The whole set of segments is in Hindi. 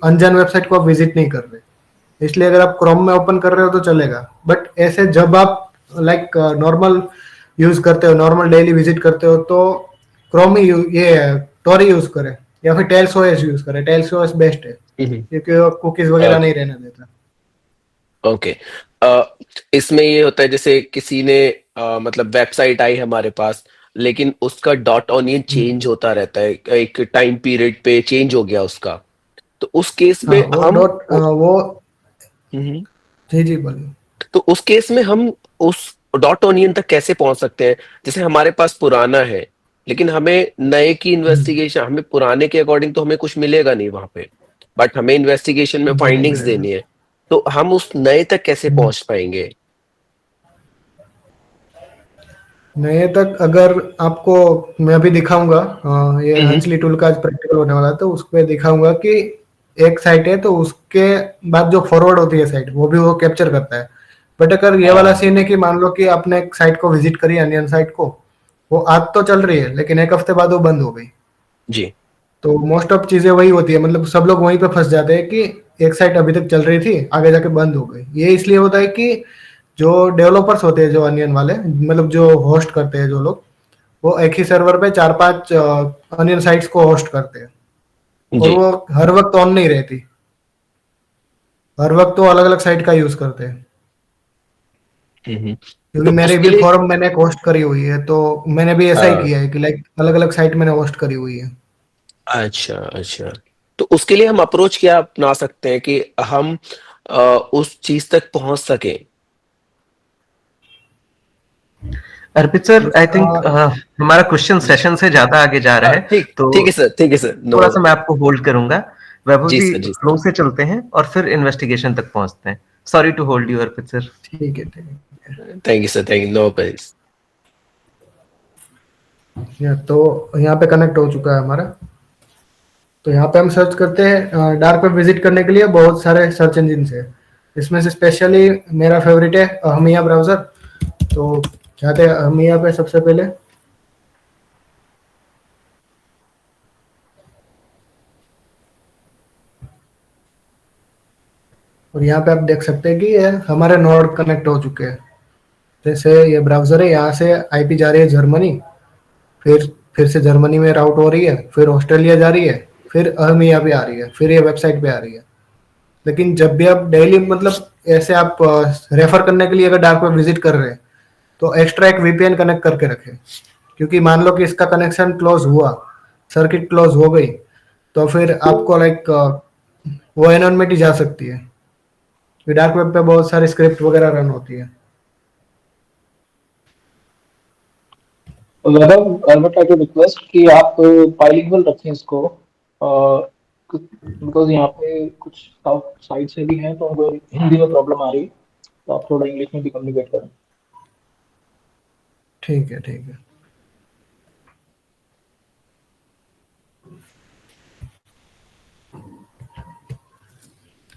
अनजान वेबसाइट को आप विजिट नहीं कर रहे, इसलिए अगर आप क्रोम में ओपन कर रहे हो तो चलेगा। बट ऐसे जब आप लाइक नॉर्मल यूज करते हो, नॉर्मल डेली विजिट करते हो, तो क्रोम ही ये टोर यूज करें या फिर टेल्स ओएस यूज करें। टेल्स ओएस बेस्ट है क्योंकि वो कुकीज वगैरह नहीं रहने देता। ओके। इसमें ये होता है जैसे किसी ने मतलब वेबसाइट आई हमारे पास, लेकिन उसका डॉट ऑनियन चेंज होता रहता है, एक टाइम पीरियड पे चेंज हो गया उसका, तो उस केस हाँ में वो हम डॉट वो हम्म, जी जी बोलिए। तो उस केस में हम उस डॉट ऑनियन तक कैसे पहुंच सकते हैं? जैसे हमारे पास पुराना है, लेकिन हमें नए की इन्वेस्टिगेशन, हमें पुराने के अकॉर्डिंग तो हमें कुछ मिलेगा नहीं वहां पे, बट हमें इन्वेस्टिगेशन में नहीं फाइंडिंग्स मिलेगा। देनी है, तो हम उस नए तक कैसे पहुंच पाएंगे? नए तक अगर आपको, मैं अभी दिखाऊंगा, ये हम्म। हंसली टूल का आज प्रैक्टिकल होने वाला है, तो उस पर दिखाऊंगा कि एक साइट है तो उसके बाद जो फॉरवर्ड होती है साइट, वो भी वो कैप्चर करता है। बट अगर ये वाला हाँ। सीन है कि मान लो कि आपने एक साइट को विजिट करी, अनियन साइट को, वो आज तो चल रही है लेकिन एक हफ्ते बाद वो बंद हो गई, जी। तो मोस्ट ऑफ चीजें वही होती है, मतलब सब लोग वहीं पे फंस जाते हैं कि एक साइट अभी तक चल रही थी, आगे जाके बंद हो गई। ये इसलिए होता है कि जो डेवलपर्स होते हैं, जो अनियन वाले, मतलब जो होस्ट करते हैं जो लोग, वो एक ही सर्वर पे चार पांच अनियन साइट्स को होस्ट करते हैं, और जी। वो हर वक्त ऑन नहीं रहती, हर वक्त तो अलग अलग साइट का यूज करते हैं। हम्म। क्योंकि तो मेरे उसके भी लिए फॉरम मैंने एक होस्ट करी हुई है, तो मैंने भी ऐसा ही हाँ। किया है कि लाइक अलग अलग साइट मैंने होस्ट करी हुई है। अच्छा, अच्छा। तो उसके लिए हम अप्रोच क्या अपना सकते हैं कि हम उस चीज तक पहुंच सके? अर्पित सर, आई उसका थिंक हमारा क्वेश्चन जी। सेशन से ज्यादा आगे जा रहा है, ठीक, तो ठीक है सर, ठीक है सर, नो। थोड़ा सा मैं आपको होल्ड करूंगा। वैभव जी जी, सर, जी फ्लो से चलते हैं और फिर इन्वेस्टिगेशन तक पहुंचते हैं। Sorry to hold you Arpit sir. ठीक है, ठीक है। Sir, thank you sir, thank you, no worries. तो यहाँ पे कनेक्ट हो चुका है हमारा। तो यहाँ पे हम सर्च करते हैं, डार्क वेब विजिट करने के लिए बहुत सारे सर्च इंजिन है। इसमें से स्पेशली मेरा फेवरेट है हमिया ब्राउजर। तो जाते हैं हमिया पे सबसे पहले। और यहाँ पे आप देख सकते हैं कि ये हमारे नोड कनेक्ट हो चुके हैं। जैसे ये ब्राउजर है, यहाँ से आईपी जा रही है जर्मनी, फिर फिर से जर्मनी में राउट हो रही है, फिर ऑस्ट्रेलिया जा रही है, फिर हमिया पे आ रही है, फिर ये वेबसाइट पे आ रही है। लेकिन जब भी आप डेली, मतलब ऐसे आप रेफर करने के लिए अगर डार्क वेब विजिट कर रहे हैं, तो एक्स्ट्रा एक वीपीएन कनेक्ट करके रखें। क्योंकि मान लो कि इसका कनेक्शन क्लोज हुआ, सर्किट क्लोज हो गई, तो फिर आपको लाइक वो एनोनिमिटी जा सकती है। डार्क वेब पे बहुत सारी स्क्रिप्ट वगैरह रन होती है। Vaibhav, I would like to request कि आप बाइलिंगुअल रखें इसको, बिकॉज यहाँ पे कुछ साउथ साइड से भी हैं तो उनको हिंदी में प्रॉब्लम आ रही है, तो आप थोड़ा इंग्लिश में भी कम्युनिकेट करें। ठीक है, ठीक है।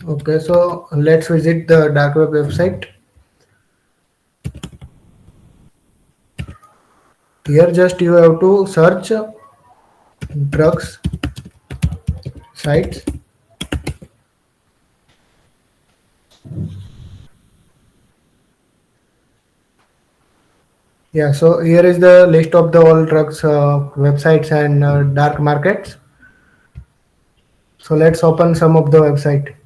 Okay, so let's visit the dark web website. Here just you have to search drugs sites. Yeah, so here is the list of the all drugs websites and dark markets. So let's open some of the website.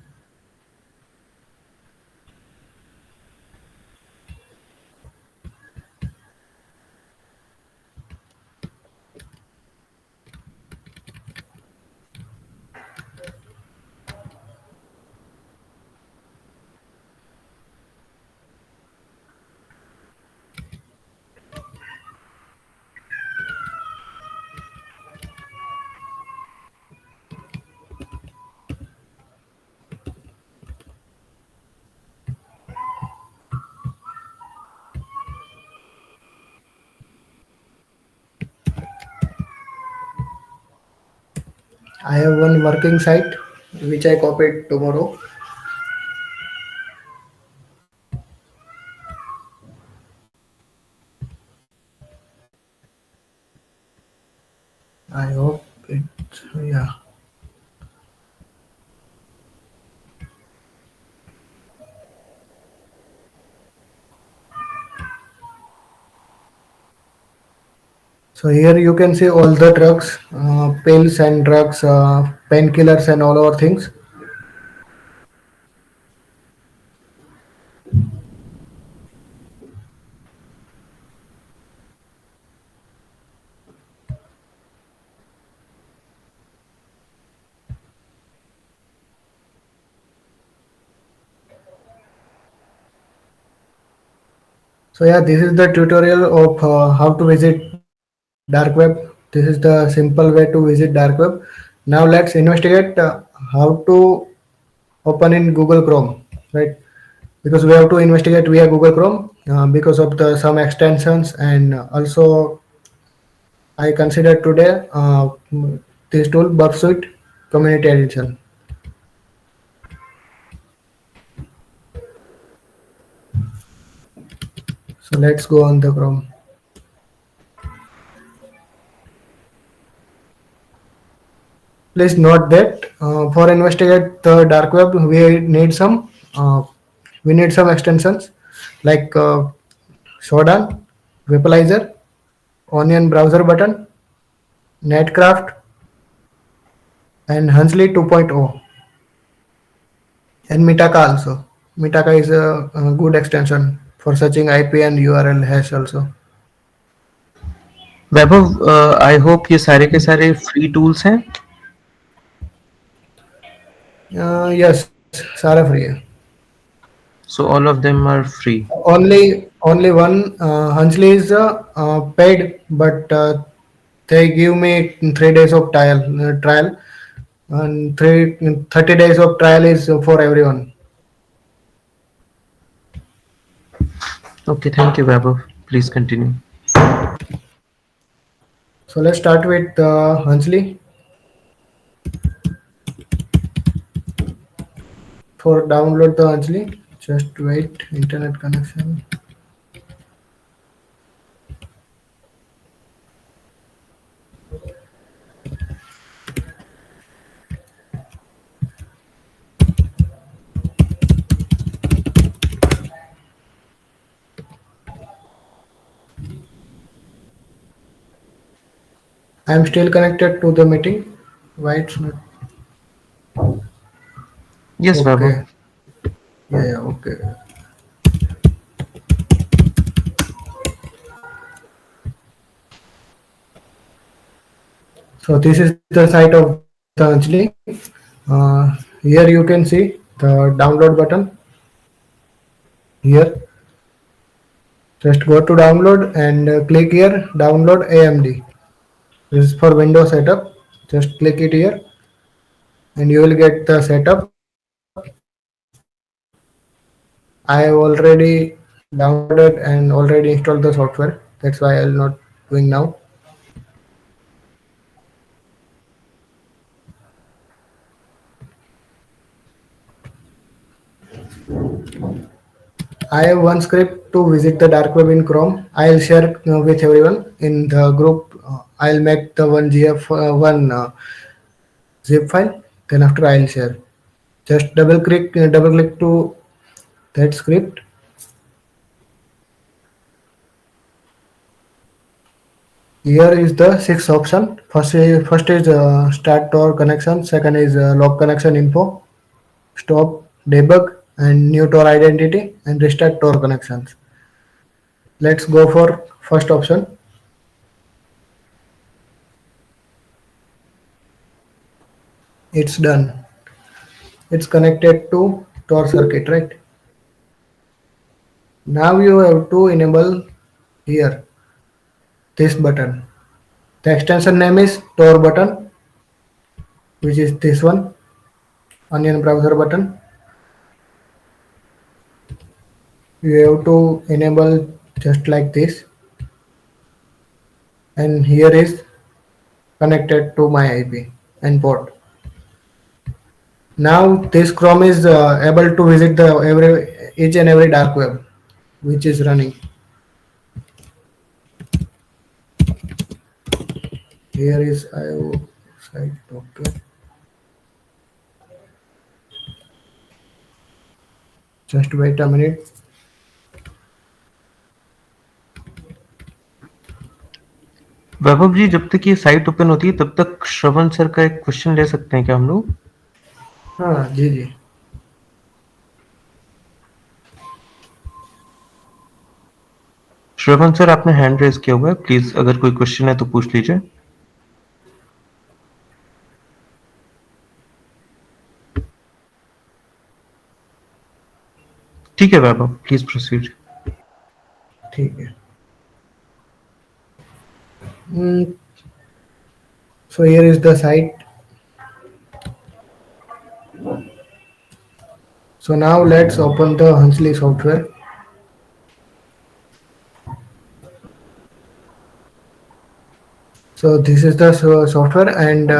I have one working site which I copied tomorrow. I hope it, yeah. So here you can see all the drugs, pills and drugs, painkillers and all our things. So yeah, this is the tutorial of how to visit dark web. This is the simple way to visit dark web. Now let's investigate how to open in Google Chrome, right? Because we have to investigate via Google Chrome because of the some extensions, and also I consider today this tool Burp Suite Community Edition. So let's go on the Chrome. Please note that for investigate the dark web, uh, we need some extensions like Shodan, Vapalizer, Onion browser button, Netcraft, and Hunsley 2.0, and Mitaka also. Mitaka is a good extension for searching IP and URL hash also. Vaibhav, I hope ये सारे के सारे फ्री टूल्स हैं. Yes, सारा free है. So all of them are free. Only one Hunsley is paid, but they give me 3 days of trial, and 30 days of trial is for everyone. Okay, thank you, Vaibhav. Please continue. So let's start with Hunsley. For download the Hunsley, just wait, internet connection. I am still connected to the meeting. Why it's not? Yes, Vaibhav. Okay. Yeah, okay. So this is the site of the Hunsley. Here you can see the download button. Here, just go to download and click here, download AMD. This is for Windows setup. Just click it here, and you will get the setup. I have already downloaded and already installed the software. That's why I'll not doing now. I have one script to visit the dark web in Chrome. I'll share with everyone in the group. I'll make the one zip file. Then after I'll share. Just double click to that script. Here is the 6 option. First is start Tor connection. Second is log connection info, stop, debug, and new Tor identity, and restart Tor connections. Let's go for first option. It's done. It's connected to Tor circuit, right? Now you have to enable here this button. The extension name is Tor button, which is this one, Onion browser button. You have to enable just like this, and here is connected to my IP and port. Now this Chrome is able to visit the each and every dark web which is running. Here is IO site. Okay. Just wait a minute. वैभव जी, जब तक ये साइट ओपन होती है तब तक श्रवण सर का एक क्वेश्चन ले सकते हैं क्या हम लोग? हाँ जी जी। श्रवण सर, आपने हैंड रेज किया हुआ है, प्लीज अगर कोई क्वेश्चन है तो पूछ लीजिए। ठीक है वैभव, प्लीज प्रोसीड। ठीक है। So here is the site. So now let's open the Hunchly software. So this is the software, and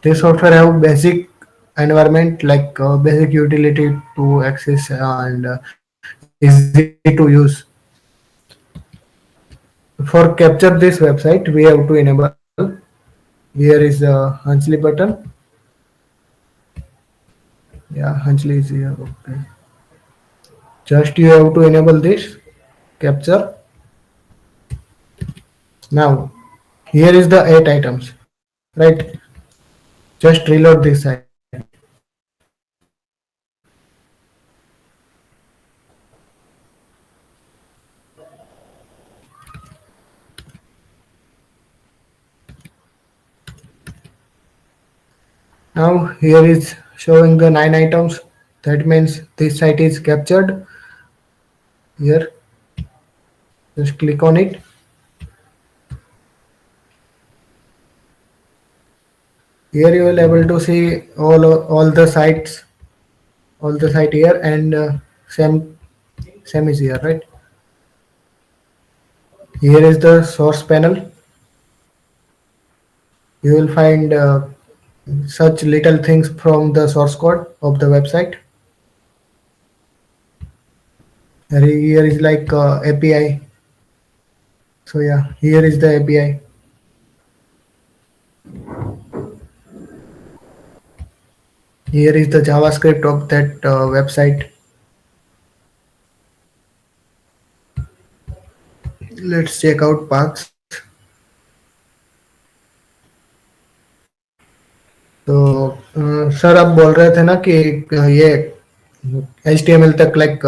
this software have basic environment like basic utility to access and easy to use. For capture this website, we have to enable. Here is the Hunchly button. Yeah, Hunchly is here. Okay. Just you have to enable this capture. Now, here is the 8 items, right? Just reload this site. Now here is showing the 9 items. That means this site is captured. Here, just click on it. Here you will able to see all the sites, all the site here, and same is here, right? Here is the source panel. You will find such little things from the source code of the website. Here is like API. So yeah, here is the API. Here is the JavaScript of that website. Let's check out paths. तो सर आप बोल रहे थे ना कि ये HTML तक लाइक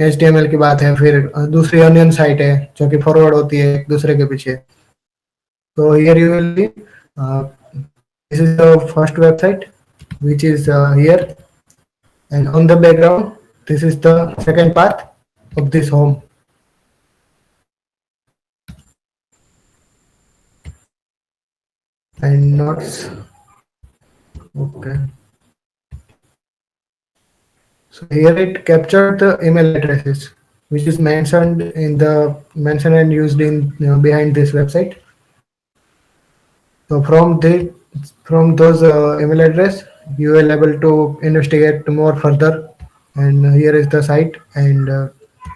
HTML की बात है, फिर दूसरी अनियन साइट है जो कि फॉरवर्ड होती है एक दूसरे के पीछे. तो here you will see this is the first website which is here, and on the background this is the second path of this home. And notes. Okay. So here it captured the email addresses which is mentioned and used in behind this website. So from those email address you will able to investigate more further. And here is the site, and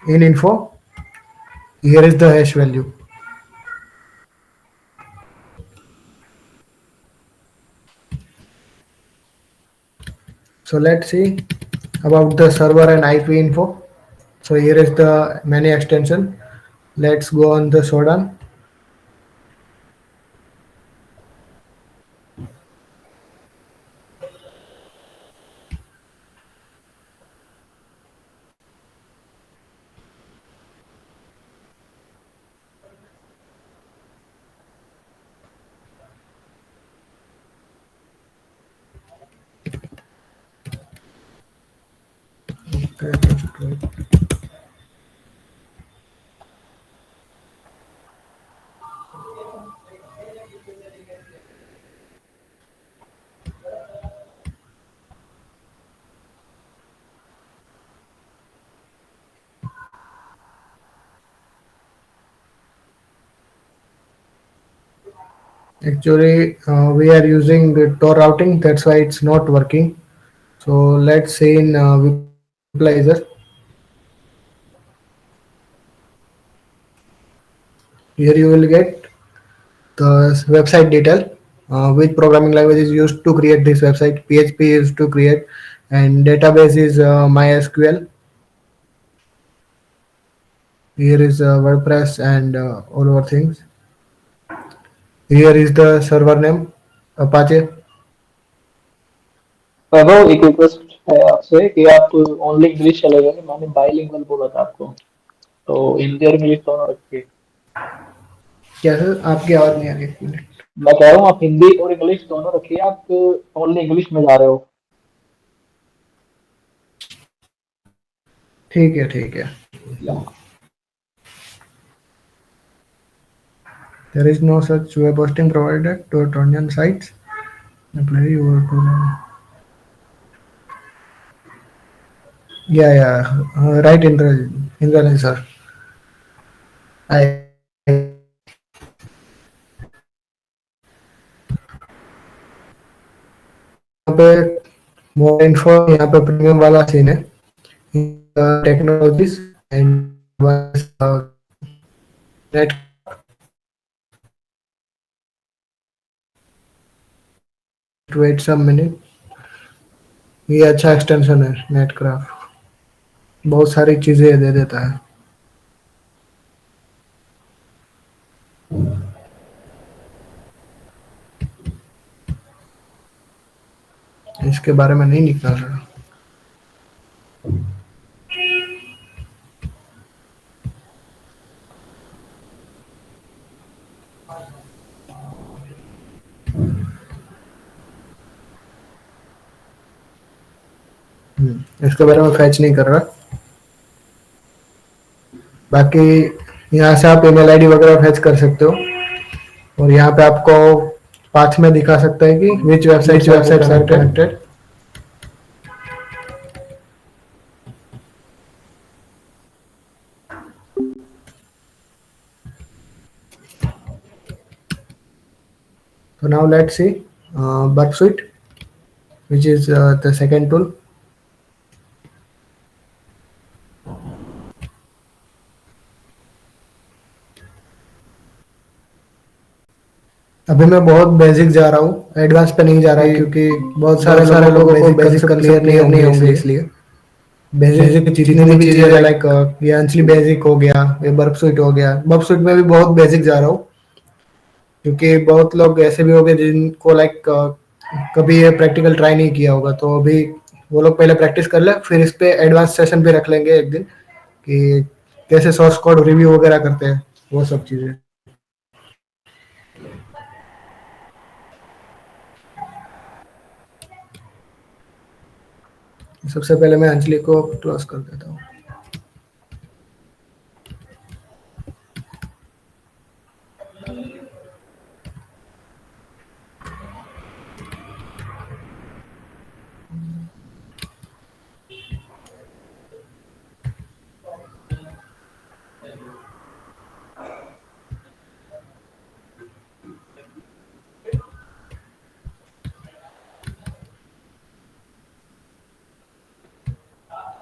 in info here is the hash value. So let's see about the server and IP info. So here is the many extension. Let's go on the Shodan. Okay, just wait. Actually, we are using the Tor routing, that's why it's not working. So let's see in Visualizer. Here you will get the website detail, which programming language is used to create this website. PHP is used to create, and database is MySQL. Here is WordPress and all over things. Here is the server name, Apache. वैभव, एक रिक्वेस्ट है आपसे कि आप ओनली इंग्लिश चलेगा, मैंने बाइलिंगुअल बोला था आपको, तो हिंदी और इंग्लिश दोनों रखिए। क्या सर, आपकी आवाज नहीं आ रही, एक मिनट। मैं कह रहा हूँ आप हिंदी और इंग्लिश दोनों रखिए, आप ओनली इंग्लिश में जा रहे हो। ठीक है, ठीक है। या There is no such web hosting provided to Estonian sites. Apply your to yeah, yeah, right, Indra, sir. I यहाँ पे मोर इन्फो, यहाँ पे प्रीमियम वाला सीन है, technologies and net. Wait some minute, ये अच्छा एक्सटेंशन है नेटक्राफ्ट, बहुत सारी चीजें दे देता है। इसके बारे में नहीं निकाल रहा। इसके बारे में फैच नहीं कर रहा। बाकी यहाँ से आप ईमेल आईडी वगैरह फैच कर सकते हो, और यहाँ पे आपको पाथ में दिखा सकता है कि which website are connected. So now let's see Burp Suite, which is the second tool. अभी मैं बहुत बेसिक जा रहा हूँ, एडवांस पे नहीं जा रहा, क्योंकि बहुत सारे लोगों को बेसिक क्लियर नहीं होंगे, इसलिए बेसिक जितनी भी चीजें लाइक ये अंचली बेसिक हो गया, ये बर्फ सूट हो गया, बर्फ सूट में भी बहुत बेसिक जा रहा हूँ, क्योंकि बहुत लोग ऐसे भी हो गए जिनको लाइक कभी ये प्रैक्टिकल ट्राई नहीं किया होगा, तो अभी वो लोग पहले प्रैक्टिस कर ले, फिर इस पे एडवांस सेशन भी रख लेंगे एक दिन कि कैसे सोर्स कोड रिव्यू वगैरह करते हैं, वो सब चीजें। सबसे पहले मैं अंजलि को क्लोज कर देता हूँ।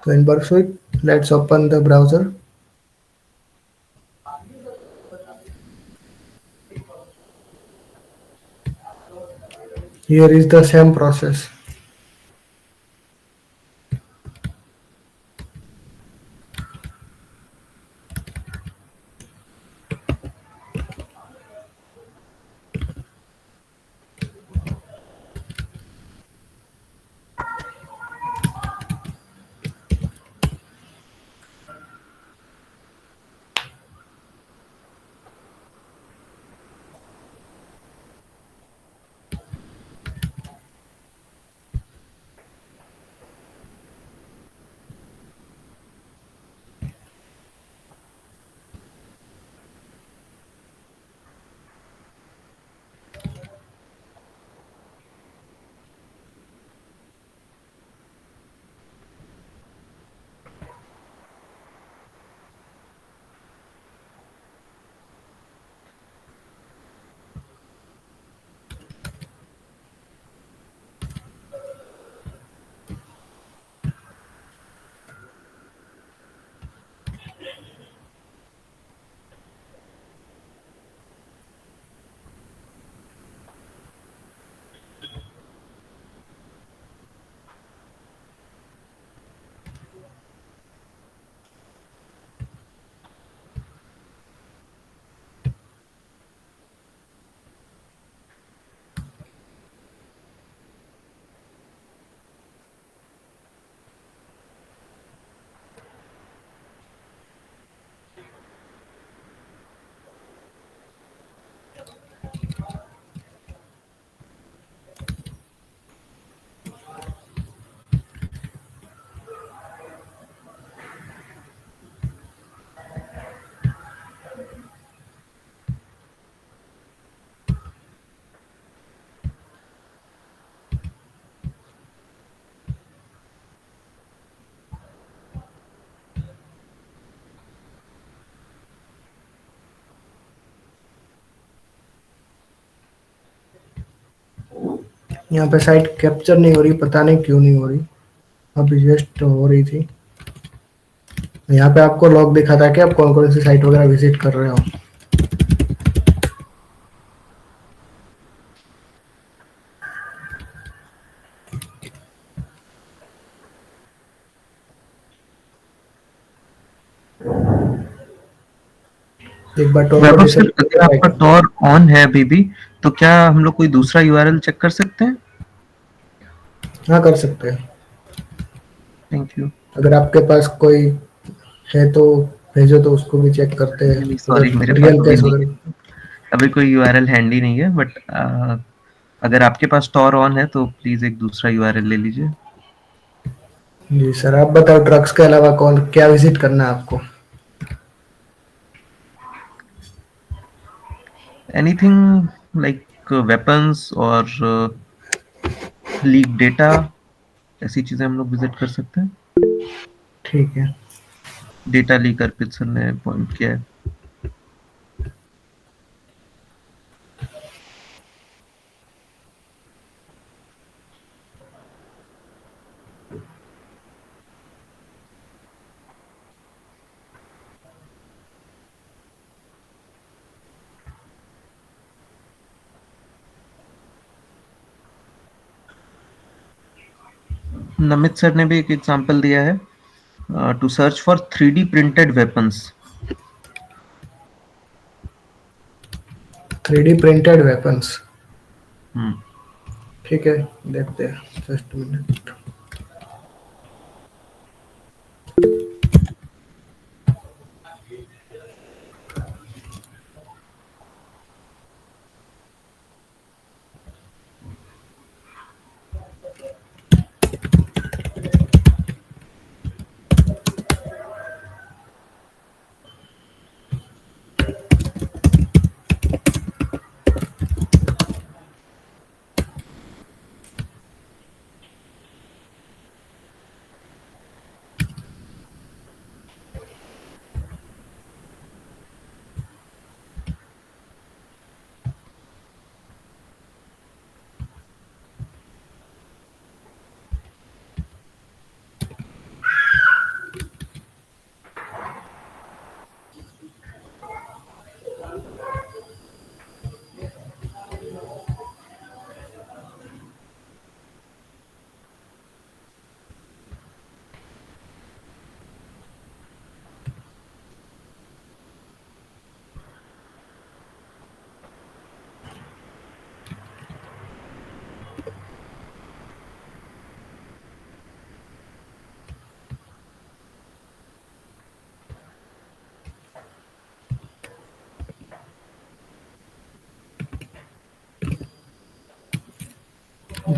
So in Burp Suite, let's open the browser. Here is the same process. यहाँ पे साइट कैप्चर नहीं हो रही, पता नहीं क्यों नहीं हो रही। अभी जस्ट हो रही थी। यहाँ पे आपको लॉग दिखा था कि आप कौन कौन सी साइट वगैरह विजिट कर रहे हो। एक बार टॉर को वैभव सर, डिसेबल अगर आपका करके टॉर ऑन है अभी भी, तो क्या हम लोग कोई दूसरा यूआरएल चेक कर सकते हैं? हाँ कर सकते हैं। Thank you. अगर आपके पास कोई है तो भेजो, तो उसको भी चेक करते हैं। नहीं, सॉरी, अगर मेरे पास रियल अभी केस नहीं वगैरह। है। अभी कोई यूआरएल हैंडी नहीं है, बट अगर आपके पास टॉर ऑन है तो प्लीज एक दूसरा यूआरएल ले लीजिए। जी सर, आप बताओ ड्रग्स के अलावा कौन क्या विजिट करना है आपको। एनीथिंग लाइक वेपन्स और लीक डेटा, ऐसी चीजें हम लोग विजिट कर सकते हैं। ठीक है। डेटा लीक अर्पित सर ने पॉइंट किया है। नमित सर ने भी एक एग्जांपल दिया है, to search for 3D printed weapons. 3D printed weapons. Hmm. ठीक है, देखते हैं, जस्ट मिनट।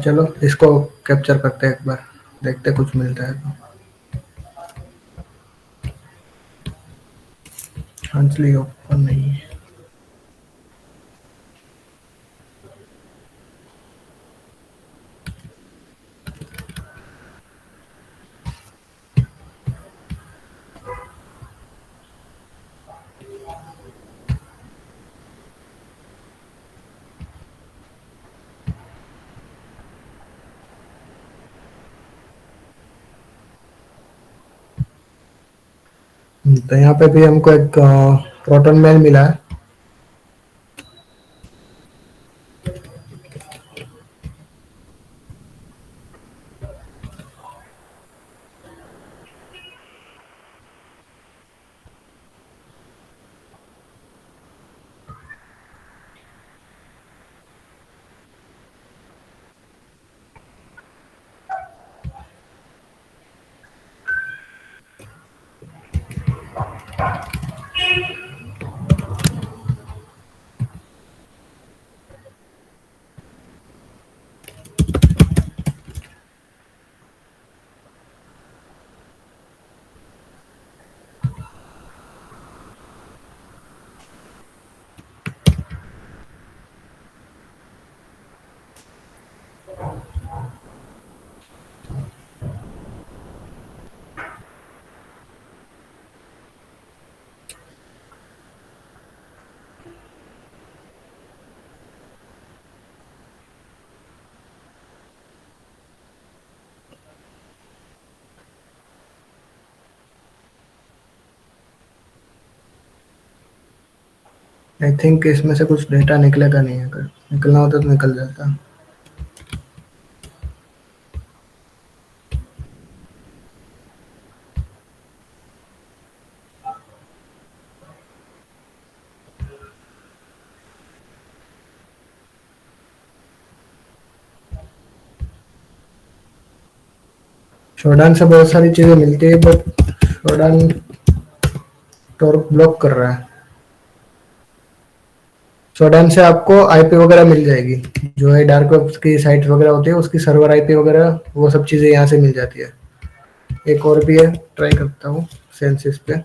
चलो इसको कैप्चर करते हैं एक बार, देखते हैं कुछ मिलता है तो। हंसली ओपन नहीं है। तो यहाँ पे भी हमको एक प्रोटॉन मेल मिला है। आई थिंक इसमें से कुछ डेटा निकलेगा नहीं, अगर निकलना होता तो निकल जाता। शोडान से बहुत सारी चीजें मिलती है, बट शोडान टॉर्क ब्लॉक कर रहा है। शोडान से आपको आईपी वगैरह मिल जाएगी, जो है डार्क वेब की साइट वगैरह होती है उसकी सर्वर आईपी वगैरह, वो सब चीजें यहाँ से मिल जाती है। एक और भी है, ट्राई करता हूँ सेंसिस पे।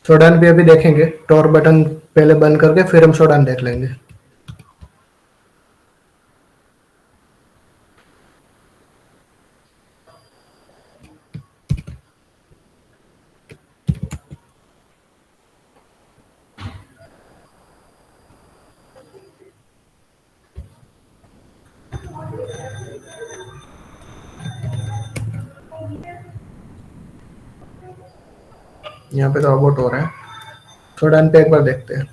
शोडान भी अभी देखेंगे, टॉर बटन पहले बंद करके फिर हम शोडान देख लेंगे। यहाँ पे तो अबोट हो रहा है, शोडान पे एक बार देखते हैं।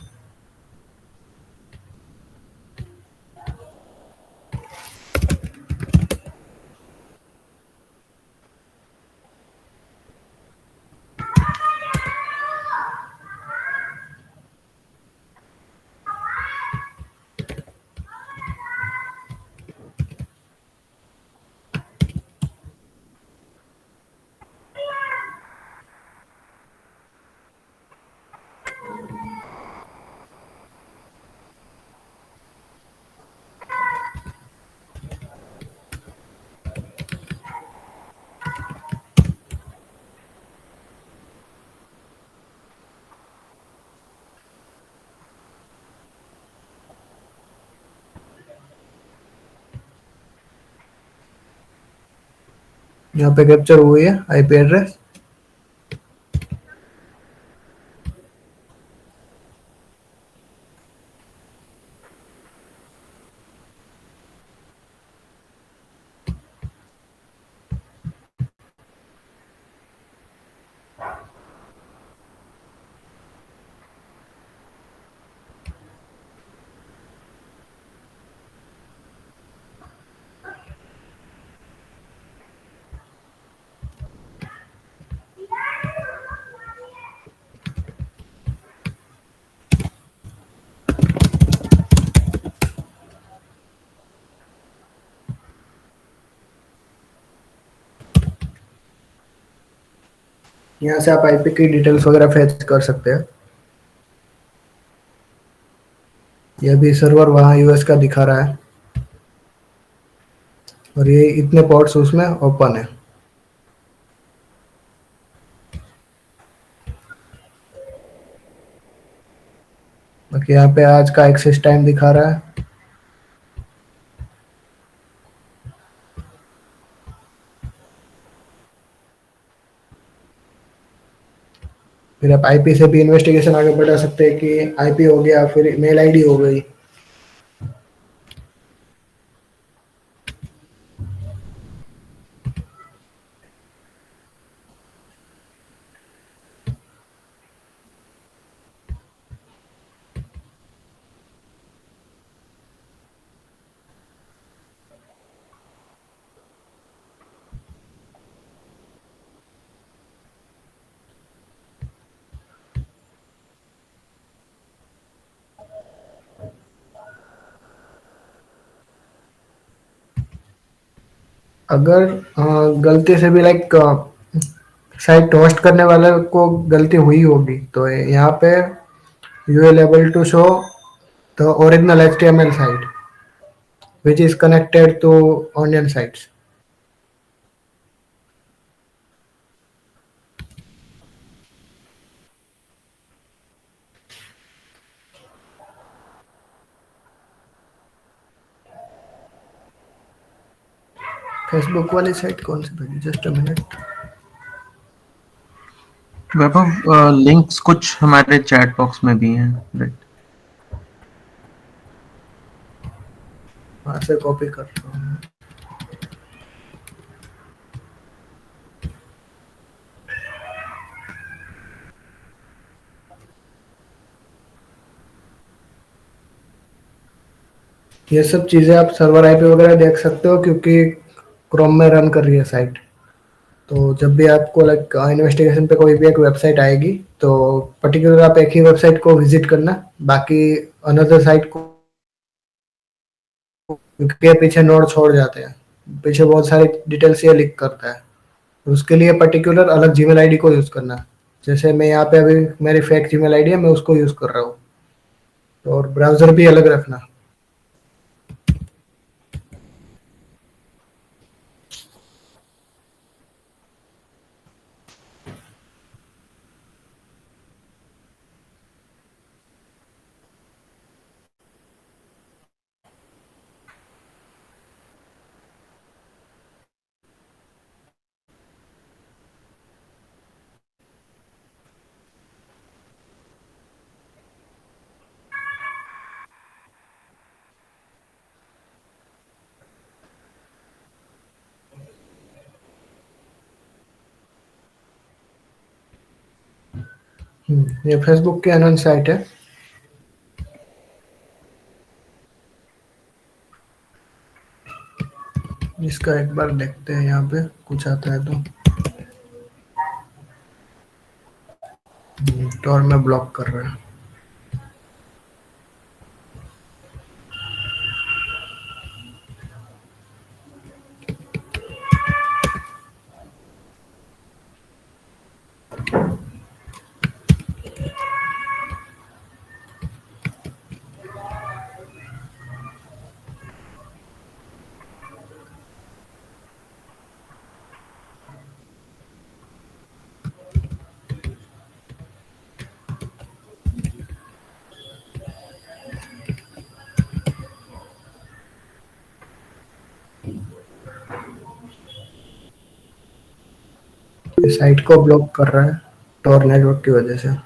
यहाँ पे कैप्चर हुई है आईपी एड्रेस। यहाँ से आप आईपी की डिटेल्स वगैरह फेच कर सकते हैं। ये भी सर्वर वहाँ यूएस का दिखा रहा है, और ये इतने पोर्ट्स उसमें ओपन है। बाकी यहाँ पे आज का एक्सेस टाइम दिखा रहा है। फिर आप आईपी से भी इन्वेस्टिगेशन आगे बढ़ा सकते हैं कि आईपी हो गया, फिर मेल आईडी हो गई। अगर गलती से भी लाइक साइट होस्ट करने वाले को गलती हुई होगी तो यहाँ पे you will able to show the original HTML site which is connected to onion sites. Facebook वाली साइट कौन सी भेजी? Just a minute. Vaibhav, links कुछ हमारे चैट बॉक्स में भी हैं, राइट? वहां से कॉपी कर रहा हूँ। ये सब चीजें आप सर्वर आईपी वगैरह देख सकते हो, क्योंकि क्रोम में रन कर रही है साइट। तो जब भी आपको लाइक इन्वेस्टिगेशन पे कोई भी एक वेबसाइट आएगी, तो पर्टिकुलर आप एक ही वेबसाइट को विजिट करना, बाकी अनदर साइट को, क्योंकि ये पीछे नोड छोड़ जाते हैं, पीछे बहुत सारी डिटेल्स ये लीक करता है। तो उसके लिए पर्टिकुलर अलग जीमेल आईडी को यूज करना। जैसे मैं यहाँ पे अभी मेरी फेक जीमेल आईडी है, मैं उसको यूज कर रहा हूँ। और ब्राउजर भी अलग रखना। ये फेसबुक की अनोन साइट है। इसका एक बार देखते हैं, यहाँ पे कुछ आता है तो। टॉर में ब्लॉक कर रहा है। इस साइट को ब्लॉक कर रहा है टॉर नेटवर्क की वजह से।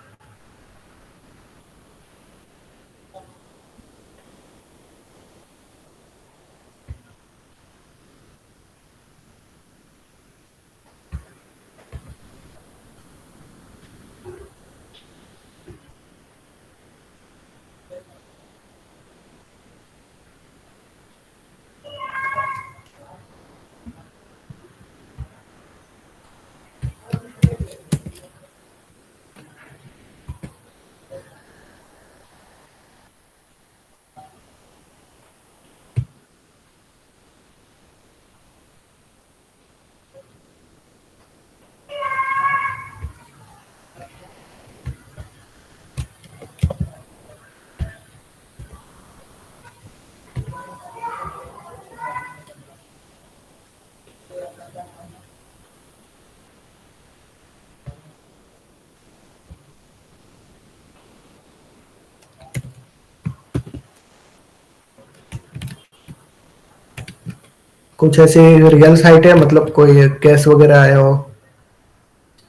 कुछ ऐसी रियल साइट है, मतलब कोई केस वगैरह आया हो,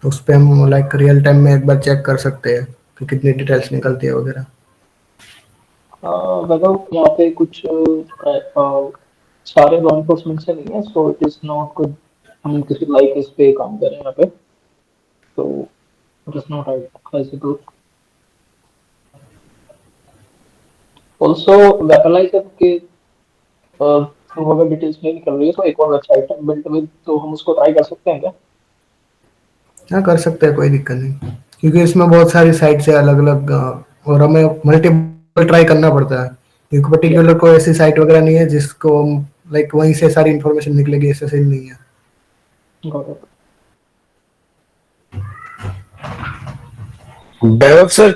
तो उस पे हम लाइक रियल टाइम में एक बार चेक कर सकते हैं कि कितनी डिटेल्स निकलती है वगैरह। बताओ, यहाँ पे कुछ सारे लॉ इन्फोर्समेंट से नहीं है, so it is not good हम किसी लाइक इस पे काम करें यहाँ पे, तो इट इज नॉट ऐसे तो। ऑल्सो वेपनाइजर के थ्रू अगर डिटेल्स नहीं निकल रही है, तो एक और वेबसाइट है बिल्ट विद, तो हम उसको ट्राई कर सकते हैं क्या? हाँ, कर सकते हैं, कोई दिक्कत नहीं, क्योंकि इसमें बहुत सारी साइट से अलग अलग, और हमें मल्टीपल ट्राई करना पड़ता है, क्योंकि या पर्टिकुलर कोई ऐसी साइट वगैरह नहीं है जिसको लाइक वहीं से सारी इन्फॉर्मेशन निकलेगी, ऐसा सीन नहीं है। Got it. वैभव सर,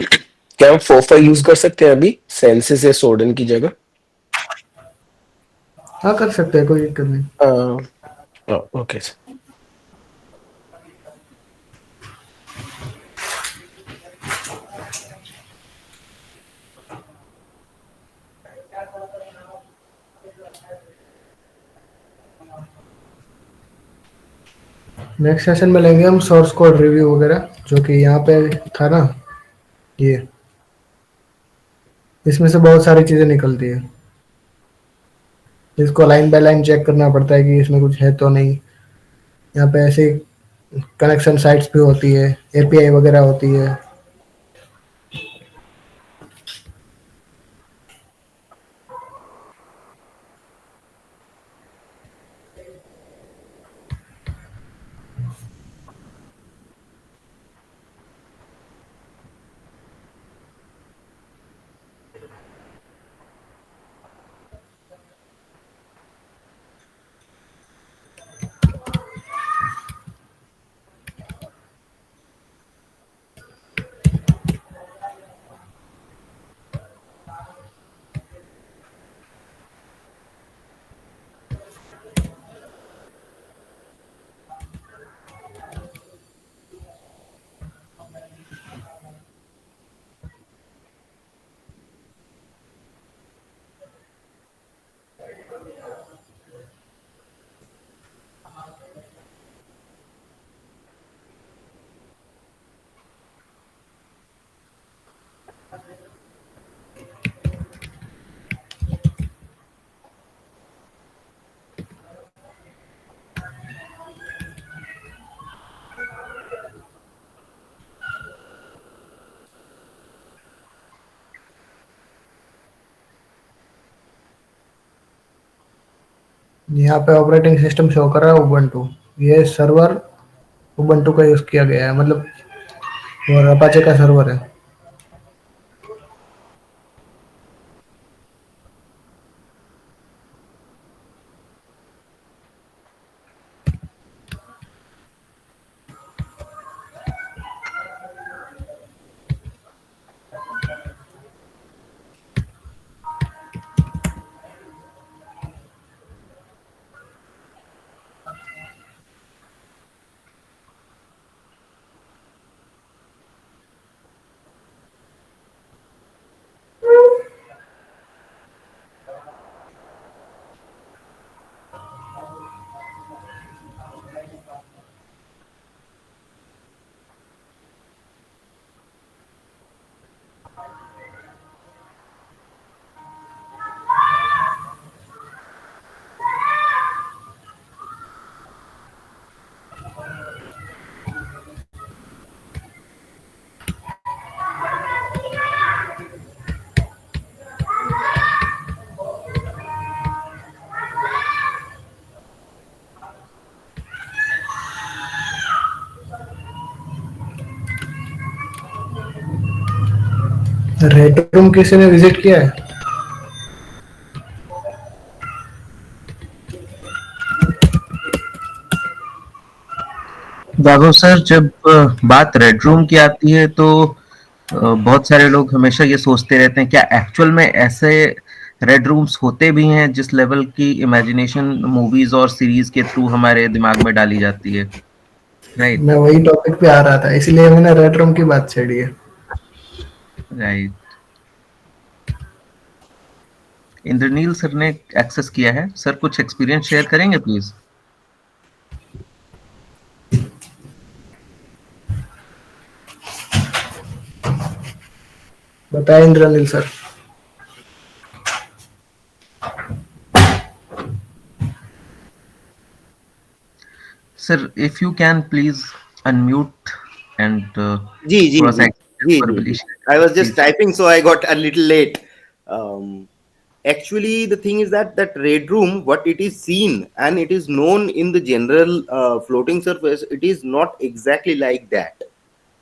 क्या हम फोफा यूज कर सकते हैं अभी सेंसिस या सोडन की जगह? हाँ, कर सकते हैं, कोई दिक्कत नहीं। Okay sir. नेक्स्ट सेशन में लेंगे हम सोर्स कोड रिव्यू वगैरह, जो कि यहाँ पे था ना, ये इसमें से बहुत सारी चीजें निकलती है, इसको लाइन बाय लाइन चेक करना पड़ता है कि इसमें कुछ है तो नहीं। यहाँ पे ऐसे कनेक्शन साइट्स भी होती है, एपीआई वगैरह होती है। यहाँ पे ऑपरेटिंग सिस्टम शो कर रहा है उबंटू, ये सर्वर उबंटू का यूज किया गया है, मतलब और अपाचे का सर्वर है। रेड रूम किसी ने विजिट किया है? बाबू सर, जब बात रेड रूम की आती है तो बहुत सारे लोग हमेशा ये सोचते रहते हैं क्या एक्चुअल में ऐसे रेड रूम्स होते भी हैं जिस लेवल की इमेजिनेशन मूवीज और सीरीज के थ्रू हमारे दिमाग में डाली जाती है, राइट? मैं वही टॉपिक पे आ रहा था, इसीलिए मैंने रेड रूम की बात छेड़ी है। राइट। इंद्रनील सर ने एक्सेस किया है। सर कुछ एक्सपीरियंस शेयर करेंगे प्लीज? बताए Indraneel sir. Sir if you can please unmute and जी जी थोड़ा सा जी जी verbally जी share I करें, was just please. typing, so I got a little late. Actually, the thing is that red room, what it is seen and it is known in the general floating surface, it is not exactly like that.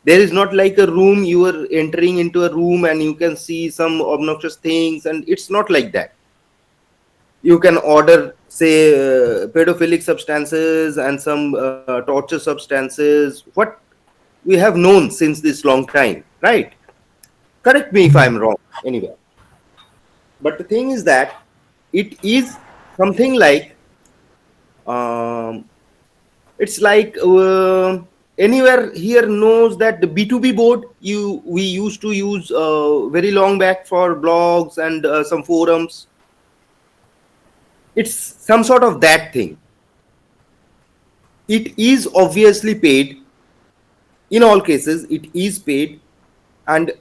There is not like a room, you are entering into a room and you can see some obnoxious things, and it's not like that. You can order, say, pedophilic substances and some torture substances, what we have known since this long time, right? Correct me if I'm wrong anyway. But the thing is that it is something like, it's like anywhere here knows that the B2B board we used to use very long back for blogs and some forums. It's some sort of that thing. it is obviously paid. In all cases, it is paid, and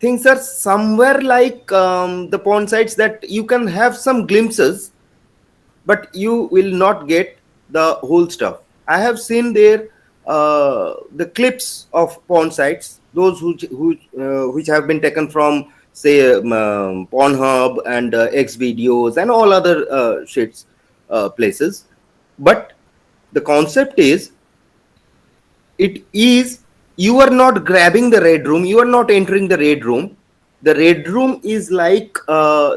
things are somewhere like the porn sites that you can have some glimpses, but you will not get the whole stuff. I have seen there the clips of porn sites, those which have been taken from say Pornhub and X videos and all other shits places. But the concept is, it is, you are not grabbing the red room, you are not entering the red room. The red room is like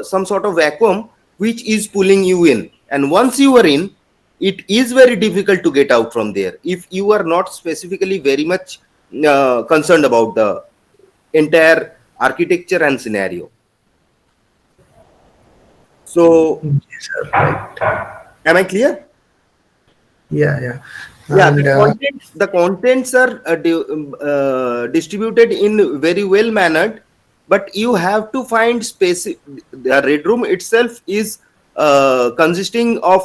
some sort of vacuum which is pulling you in, and once you are in, it is very difficult to get out from there if you are not specifically very much concerned about the entire architecture and scenario. So Yes, sir, right. am I clear? Yeah. Yeah, And the contents are distributed in very well mannered, but you have to find space. The red room itself is consisting of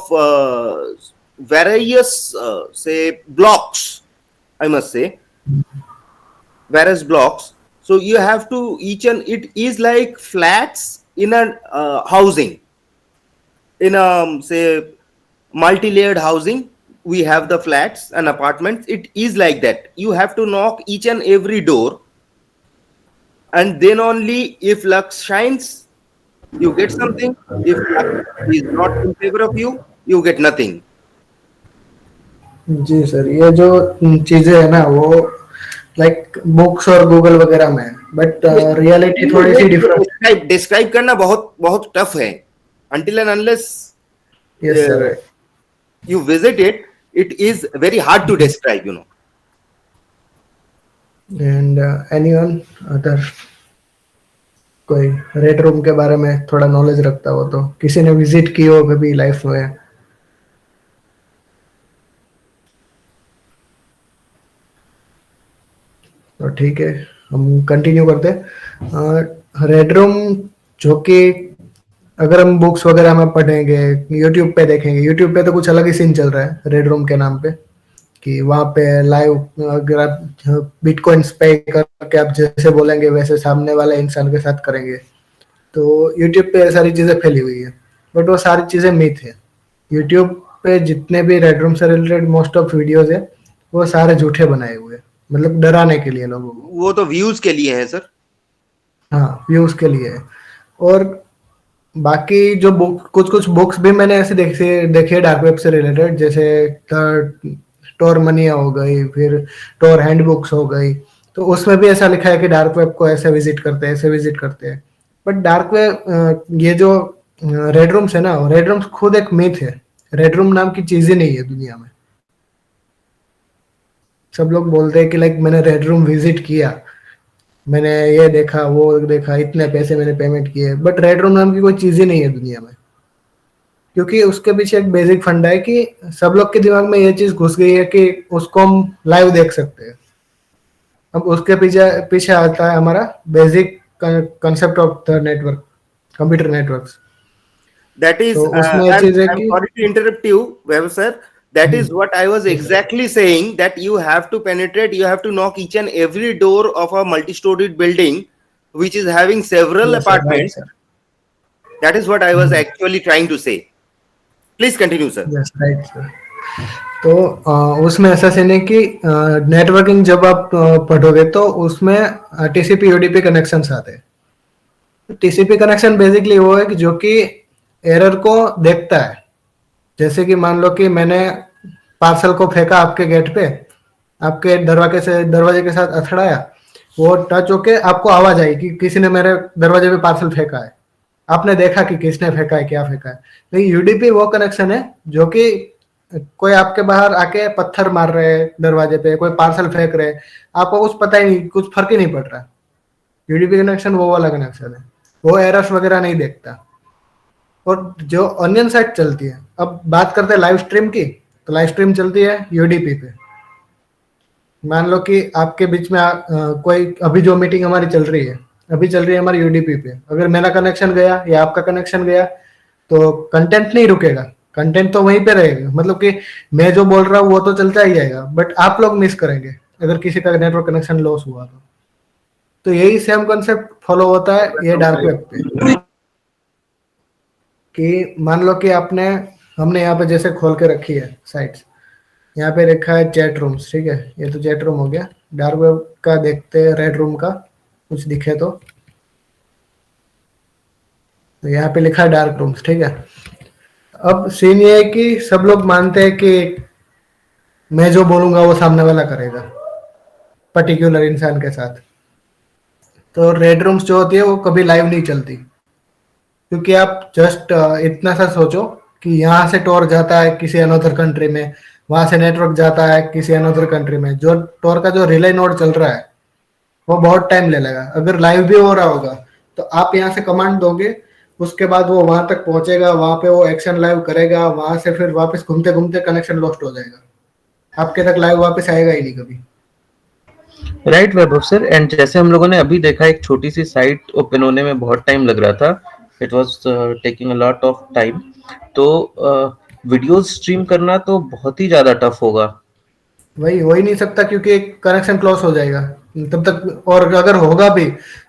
various say blocks, I must say, various blocks. So you have to, each, and it is like flats in a housing, in a say multi-layered housing. We have the flats and apartments. It is like that. You have to knock each and every door, and then only if luck shines, you get something. If luck is not in favor of you, you get nothing. जी सर, ये जो चीजें है ना वो लाइक बुक्स और गूगल वगैरह में, बट रियलिटी थोड़ी सी डिफरेंट। डिस्क्राइब करना बहुत बहुत टफ है, until and unless yes sir, you visit it, it is very hard to describe, you know. And anyone other कोई रेड रूम के बारे में थोड़ा नॉलेज रखता हो तो, किसी ने विजिट की हो कभी लाइफ में? तो ठीक है, हम कंटिन्यू करते हैं। रेड रूम जो कि अगर हम बुक्स वगैरह में पढ़ेंगे, यूट्यूब पे देखेंगे, यूट्यूब पे तो कुछ अलग ही सीन चल रहा है रेड रूम के नाम पे, कि वहां पे लाइव अगर आप बिटकॉइंस पे करके आप जैसे बोलेंगे वैसे सामने वाले इंसान के साथ करेंगे। तो यूट्यूब पे सारी चीजें फैली हुई है, बट वो सारी चीजें मिथ है। यूट्यूब पे जितने भी रेड रूम से रिलेटेड मोस्ट ऑफ वीडियोज है वो सारे झूठे बनाए हुए हैं, मतलब डराने के लिए लोगों को। वो तो व्यूज के लिए है सर। हाँ, व्यूज के लिए है। और बाकी जो कुछ बुक्स भी मैंने ऐसे देखे डार्क वेब से रिलेटेड, जैसे टोर मनिया हो गई, फिर टोर हैंड बुक्स हो गई, तो उसमें भी ऐसा लिखा है कि डार्क वेब को ऐसे विजिट करते हैं, ऐसे विजिट करते हैं। बट डार्क वेब, ये जो रेड रूम्स है ना, रेड रूम्स खुद एक मिथ है। रेड रूम नाम की चीज ही नहीं है दुनिया में। सब लोग बोलते हैं कि लाइक मैंने रेड रूम विजिट किया, मैंने ये देखा वो देखा, इतने पैसे मैंने पेमेंट किए, बट रेड रूम नाम की कोई चीज ही नहीं है दुनिया में। क्योंकि उसके पीछे एक बेसिक फंडा है कि सब लोग के दिमाग में ये चीज घुस गई है कि उसको हम लाइव देख सकते हैं। अब उसके पीछे आता है हमारा basic concept of the network, computer networks. That is, तो उसमें I'm चीज है कि sorry to interrupt you, Vaibhav sir. That is what I was exactly saying, that you have to penetrate, you have to knock each and every door of a multi-storied building which is having several Yes, sir, right, apartments. sir. That is what I was actually trying to say. Please continue, sir. Yes, right, sir. तो उसमें ऐसा सीन है कि नेटवर्किंग जब आप पढ़ोगे तो उसमें टीसीपी यूडीपी कनेक्शन आते हैं। टीसीपी कनेक्शन बेसिकली वो है कि जो कि एरर को देखता है। जैसे कि मान लो कि मैंने पार्सल को फेंका आपके गेट पे, आपके दरवाजे के साथ अथड़ाया, वो टच होके आपको आवाज आई कि किसी ने मेरे दरवाजे पे पार्सल फेंका है। आपने देखा कि किसने फेंका है, क्या फेंका है। लेकिन यूडीपी वो कनेक्शन है जो कि कोई आपके बाहर आके पत्थर मार रहे हैं दरवाजे पे, कोई पार्सल फेंक रहे, आपको कुछ पता ही नहीं, कुछ फर्क ही नहीं पड़ रहा। यूडीपी कनेक्शन वो वाला कनेक्शन है, वो एरर्स वगैरह नहीं देखता। और जो ऑनियन साइट चलती है, अब बात करते हैं लाइव स्ट्रीम की, तो लाइव स्ट्रीम चलती है यूडीपी पे। मान लो कि आपके बीच में कोई अभी जो मीटिंग हमारी चल रही है, अभी चल रही है हमारी यूडीपी पे, अगर मेरा कनेक्शन गया या आपका कनेक्शन गया तो कंटेंट नहीं रुकेगा, कंटेंट तो वहीं पे रहेगा, मतलब कि मैं जो बोल रहा हूँ वो तो चलता ही जाएगा, बट आप लोग मिस करेंगे अगर किसी का नेटवर्क कनेक्शन लॉस हुआ तो यही सेम कॉन्सेप्ट फॉलो होता है ये डार्क वेब पे। कि मान लो कि आपने हमने यहाँ पे जैसे खोल के रखी है साइट्स, यहाँ पे रखा है चैट रूम्स, ठीक है, ये तो चैट रूम हो गया। डार्क वेब का देखते हैं, रेड रूम का कुछ दिखे तो यहाँ पे लिखा है डार्क रूम्स, ठीक है। अब सीन ये है कि सब लोग मानते हैं कि मैं जो बोलूंगा वो सामने वाला करेगा पर्टिकुलर इंसान के साथ। तो रेड रूम्स जो होती है वो कभी लाइव नहीं चलती, क्योंकि आप जस्ट इतना सा सोचो कि यहाँ से टोर जाता है किसी अनदर कंट्री में, वहां से नेटवर्क जाता है किसी अनदर कंट्री में, जो टोर का जो रिले नोड चल रहा है वो बहुत टाइम ले लेगा। अगर लाइव भी हो रहा होगा तो आप यहाँ से कमांड दोगे, उसके बाद वो वहां तक पहुंचेगा, वहां पे वो एक्शन लाइव करेगा, वहां से फिर वापस घूमते घूमते कनेक्शन लॉस्ट हो जाएगा, आपके तक लाइव वापस आएगा ही नहीं कभी। राइट वैभव सर, एंड जैसे हम लोगों ने अभी देखा एक छोटी सी साइट ओपन होने में बहुत टाइम लग रहा था, it was taking a lot of time. तो वीडियोस स्ट्रीम करना तो बहुत ही ज्यादा टफ होगा। वही हो ही नहीं सकता क्योंकि कनेक्शन क्लोज हो जाएगा तब तक। और अगर होगा भी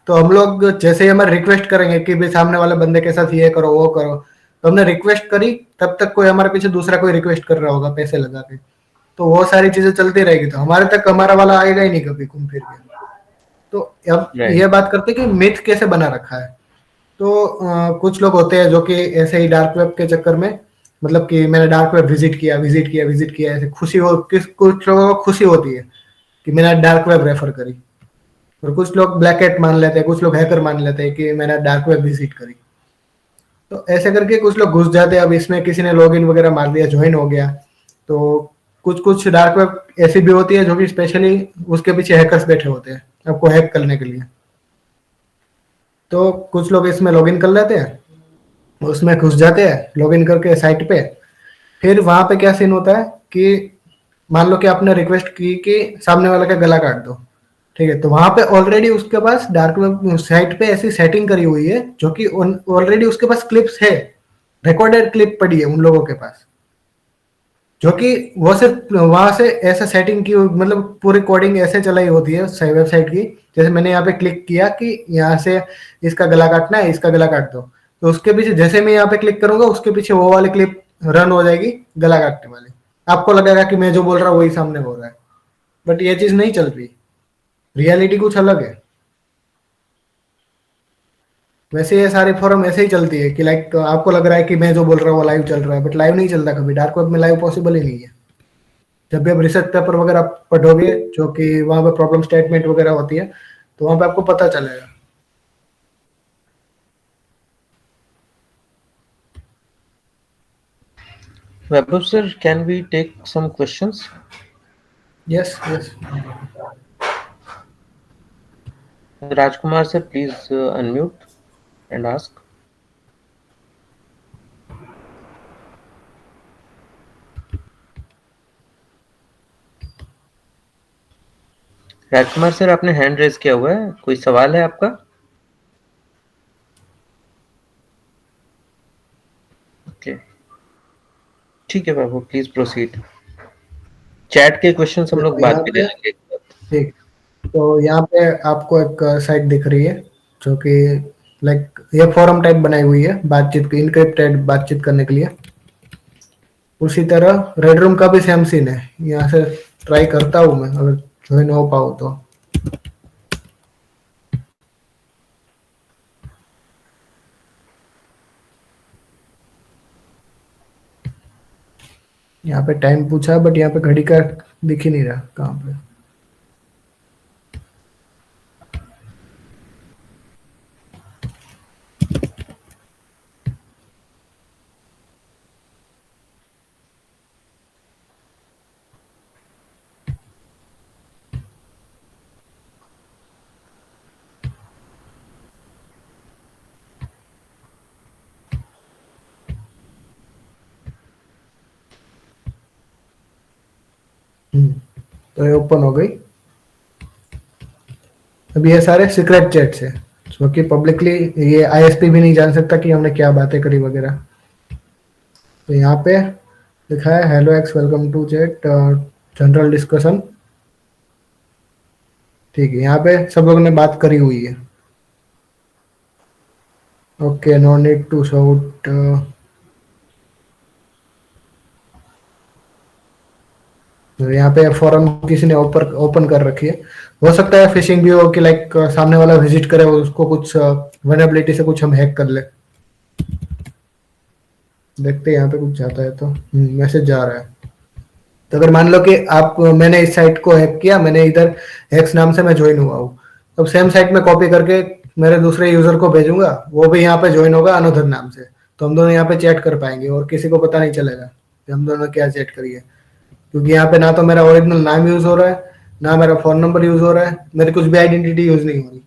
तो हम लोग जैसे ही हमारे रिक्वेस्ट करेंगे कि भाई सामने वाले बंदे के साथ ये करो वो करो, तो हमने रिक्वेस्ट करी तब तक कोई हमारे पीछे दूसरा कोई रिक्वेस्ट कर रहा होगा पैसे लगा के, तो वो सारी चीजें चलती रहेगी, तो हमारे तक हमारा वाला आएगा ही नहीं कभी घूम फिर के। तो अब Right. ये बात करते हैं कि मिथ कैसे बना रखा है। तो कुछ लोग होते हैं जो कि ऐसे ही डार्क वेब के चक्कर में, मतलब कि मैंने डार्क वेब विजिट किया ऐसे खुशी हो, कुछ लोगों को खुशी होती है कि मैंने डार्क वेब रेफर करी, और कुछ लोग ब्लैक एट मान लेते हैं, कुछ लोग हैकर मान लेते हैं कि मैंने डार्क वेब विजिट करी। तो ऐसे करके कुछ लोग घुस जाते हैं। अब इसमें किसी ने लॉगिन वगैरह मार दिया, ज्वाइन हो गया, तो कुछ कुछ डार्क वेब ऐसी भी होती है जो कि स्पेशली उसके पीछे हैकर्स बैठे होते हैं आपको हैक करने के लिए। तो कुछ लोग इसमें लॉगिन कर लेते हैं, उसमें घुस जाते हैं लॉगिन करके साइट पे। फिर वहां पे क्या सीन होता है कि मान लो कि आपने रिक्वेस्ट की कि सामने वाले का गला काट दो, ठीक है, तो वहां पे ऑलरेडी उसके पास डार्क वेब साइट पे ऐसी सेटिंग करी हुई है जो कि ऑलरेडी उसके पास क्लिप्स है, रिकॉर्डेड क्लिप पड़ी है उन लोगों के पास, जो कि वो सिर्फ वहां से ऐसा सेटिंग की, मतलब पूरी कोडिंग ऐसे चलाई होती है वेबसाइट की। जैसे मैंने यहाँ पे क्लिक किया कि यहाँ से इसका गला काटना है, इसका गला काट दो, तो उसके पीछे जैसे मैं यहाँ पे क्लिक करूंगा उसके पीछे वो वाली क्लिप रन हो जाएगी गला काटने वाली। आपको लगेगा कि मैं जो बोल रहा हूँ वही सामने बोल रहा है, बट ये चीज नहीं चल रही, रियलिटी कुछ अलग है। वैसे ये सारी फॉरम ऐसे ही चलती है कि लाइक आपको लग रहा है कि मैं जो बोल रहा हूँ वो लाइव चल रहा है, बट लाइव नहीं चलता कभी। डार्क वेब में लाइव पॉसिबल ही नहीं है। जब भी आप रिसर्च पेपर वगैरह पढ़ोगे जो कि वहां पे प्रॉब्लम स्टेटमेंट वगैरह होती है, तो वहां पे आपको पता चलेगा। Vaibhav sir, can we take some questions? Yes yes. Rajkumar sir, please unmute and ask. Rajkumar sir, आपने हैंड रेज किया हुआ है, कोई सवाल है आपका? ओके, ठीक है बाबू, प्लीज प्रोसीड। चैट के क्वेश्चंस हम लोग बाद में ले लेंगे। ठीक, तो यहाँ पे आपको एक साइट दिख रही है जो कि लाइक ये फोरम टाइप बनाई हुई है बातचीत की, इनक्रिप्टेड बातचीत करने के लिए। उसी तरह रेड रूम का भी सेम सीन है। यहाँ से ट्राई करता हूँ मैं, अगर ज्वाइन हो पाऊँ तो। यहाँ पे टाइम पूछा बट यहाँ पे घड़ी का दिख ही नहीं रहा कहाँ पे। तो ये ओपन हो गई। अब ये सारे सीक्रेट चैट्स है जो कि पब्लिकली ये आईएसपी भी नहीं जान सकता कि हमने क्या बातें करी वगैरह। तो यहाँ पे लिखा है hello X welcome to chat general discussion. ठीक है, यहाँ पे सब लोगों ने बात करी हुई है। Okay, no need to shout. तो यहाँ पे फॉरम किसी ने ओपन कर रखी है। हो सकता है फिशिंग भी हो कि लाइक सामने वाला विजिट करे, उसको कुछ वनएबिलिटी से कुछ हम हैक कर ले। देखते हैं यहाँ पे कुछ जाता है तो मैसेज जा रहा है। तो अगर मान लो कि आप मैंने इस साइट को हैक किया, मैंने इधर एक्स नाम से मैं ज्वाइन हुआ हूँ, तो सेम साइट में कॉपी करके मेरे दूसरे यूजर को भेजूंगा, वो भी यहाँ पे ज्वाइन होगा अनोदर नाम से, तो हम दोनों यहाँ पे चैट कर पाएंगे और किसी को पता नहीं चलेगा कि हम दोनों क्या चैट करिए, क्योंकि यहाँ पे ना तो मेरा ओरिजिनल नाम यूज हो रहा है, ना मेरा फोन नंबर यूज हो रहा है, मेरी कुछ भी आइडेंटिटी यूज नहीं हो रही।